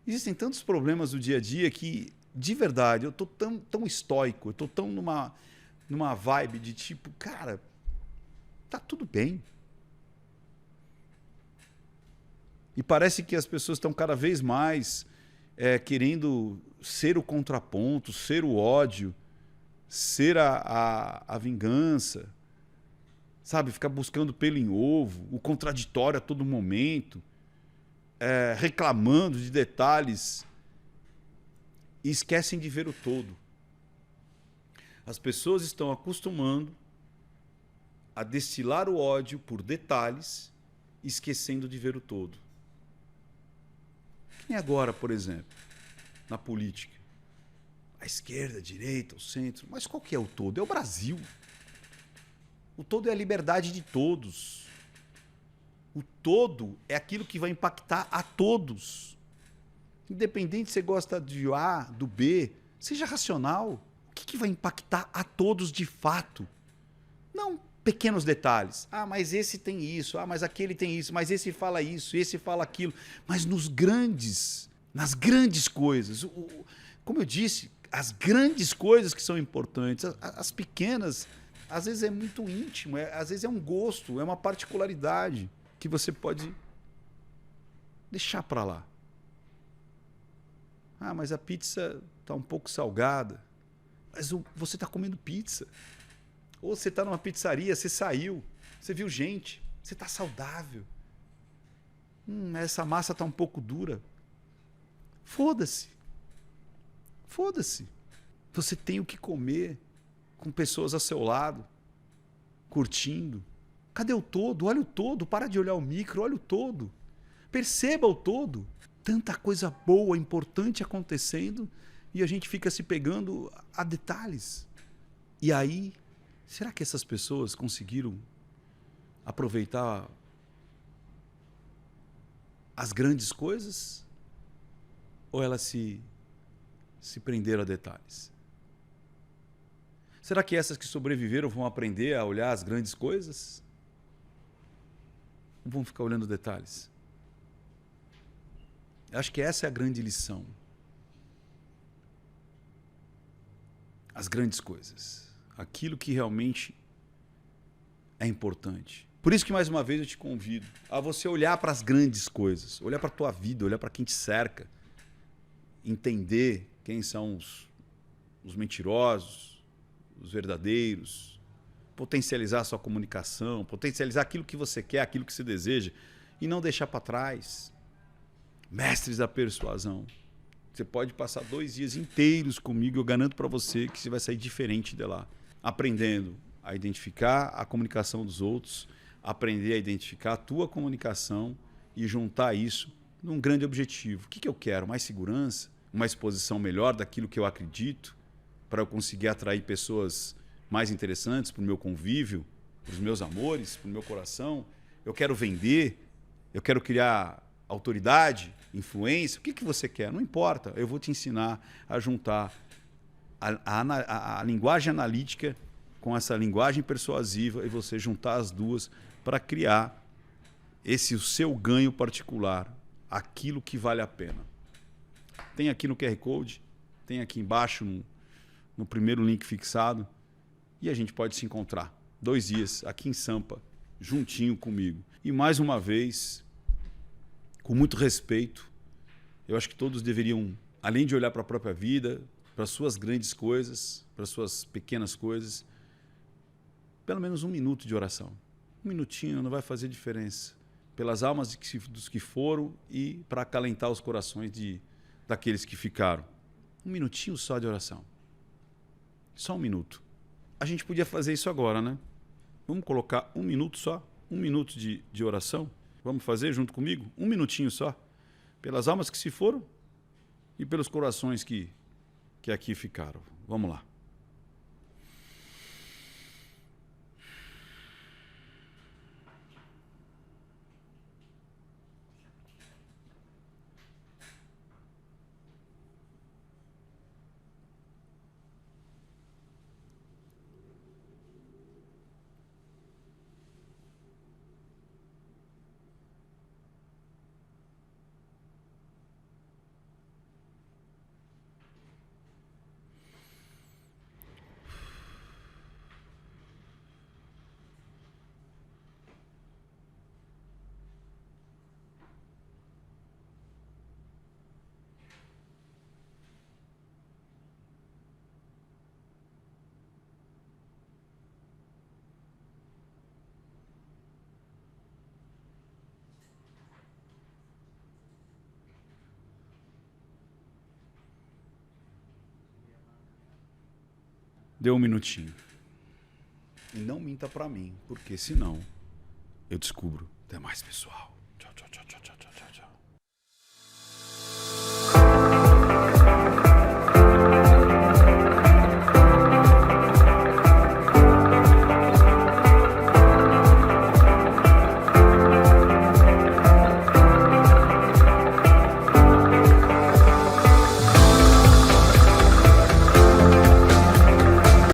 Existem tantos problemas do dia a dia que, de verdade, eu estou tão estoico, eu estou tão numa vibe de tipo, cara, tá tudo bem. E parece que as pessoas estão cada vez mais querendo ser o contraponto, ser o ódio, ser a vingança, sabe? Ficar buscando pelo em ovo, o contraditório a todo momento, reclamando de detalhes e esquecem de ver o todo. As pessoas estão acostumando a destilar o ódio por detalhes, esquecendo de ver o todo. E agora, por exemplo, na política, a esquerda, a direita, o centro, mas qual que é o todo? É o Brasil. O todo é a liberdade de todos. O todo é aquilo que vai impactar a todos. Independente se você gosta do A, do B, seja racional. O que vai impactar a todos de fato? Não pequenos detalhes. Ah, mas esse tem isso. Ah, mas aquele tem isso. Mas esse fala isso, esse fala aquilo. Mas nas grandes coisas. Como eu disse, as grandes coisas que são importantes. As pequenas, às vezes é muito íntimo. Às vezes é um gosto, é uma particularidade que você pode deixar para lá. Ah, mas a pizza está um pouco salgada. Mas você está comendo pizza. Ou você está numa pizzaria, você saiu, você viu gente, você está saudável. Essa massa está um pouco dura. Foda-se. Foda-se. Você tem o que comer com pessoas ao seu lado, curtindo. Cadê o todo? Olha o todo. Para de olhar o micro, olha o todo. Perceba o todo. Tanta coisa boa, importante acontecendo e a gente fica se pegando a detalhes. E aí, será que essas pessoas conseguiram aproveitar as grandes coisas? Ou elas se prenderam a detalhes? Será que essas que sobreviveram vão aprender a olhar as grandes coisas? Ou vão ficar olhando detalhes? Acho que essa é a grande lição. As grandes coisas. Aquilo que realmente é importante. Por isso que, mais uma vez, eu te convido a você olhar para as grandes coisas, olhar para a tua vida, olhar para quem te cerca, entender quem são os mentirosos, os verdadeiros, potencializar a sua comunicação, potencializar aquilo que você quer, aquilo que você deseja, e não deixar para trás. Mestres da persuasão. Você pode passar 2 dias inteiros comigo, eu garanto para você que você vai sair diferente de lá. Aprendendo a identificar a comunicação dos outros, aprender a identificar a tua comunicação e juntar isso num grande objetivo. O que eu quero? Mais segurança? Uma exposição melhor daquilo que eu acredito? Para eu conseguir atrair pessoas mais interessantes para o meu convívio, para os meus amores, para o meu coração? Eu quero vender? Eu quero criar autoridade, influência? O que você quer? Não importa. Eu vou te ensinar a juntar a linguagem analítica com essa linguagem persuasiva e você juntar as duas para criar o seu ganho particular, aquilo que vale a pena. Tem aqui no QR Code, tem aqui embaixo no primeiro link fixado e a gente pode se encontrar 2 dias aqui em Sampa, juntinho comigo. E mais uma vez, com muito respeito, eu acho que todos deveriam, além de olhar para a própria vida, para as suas grandes coisas, para as suas pequenas coisas, pelo menos 1 minuto de oração. 1 minutinho não vai fazer diferença. pelas almas dos que foram e para acalentar os corações daqueles que ficaram. Um minutinho só de oração. Só um minuto. A gente podia fazer isso agora, né? Vamos colocar um minuto só? Um minuto de oração? Vamos fazer junto comigo? Um minutinho só? Pelas almas que se foram e pelos corações que aqui ficaram. Vamos lá. Dê um minutinho. E não minta pra mim, porque senão eu descubro. Até mais, pessoal.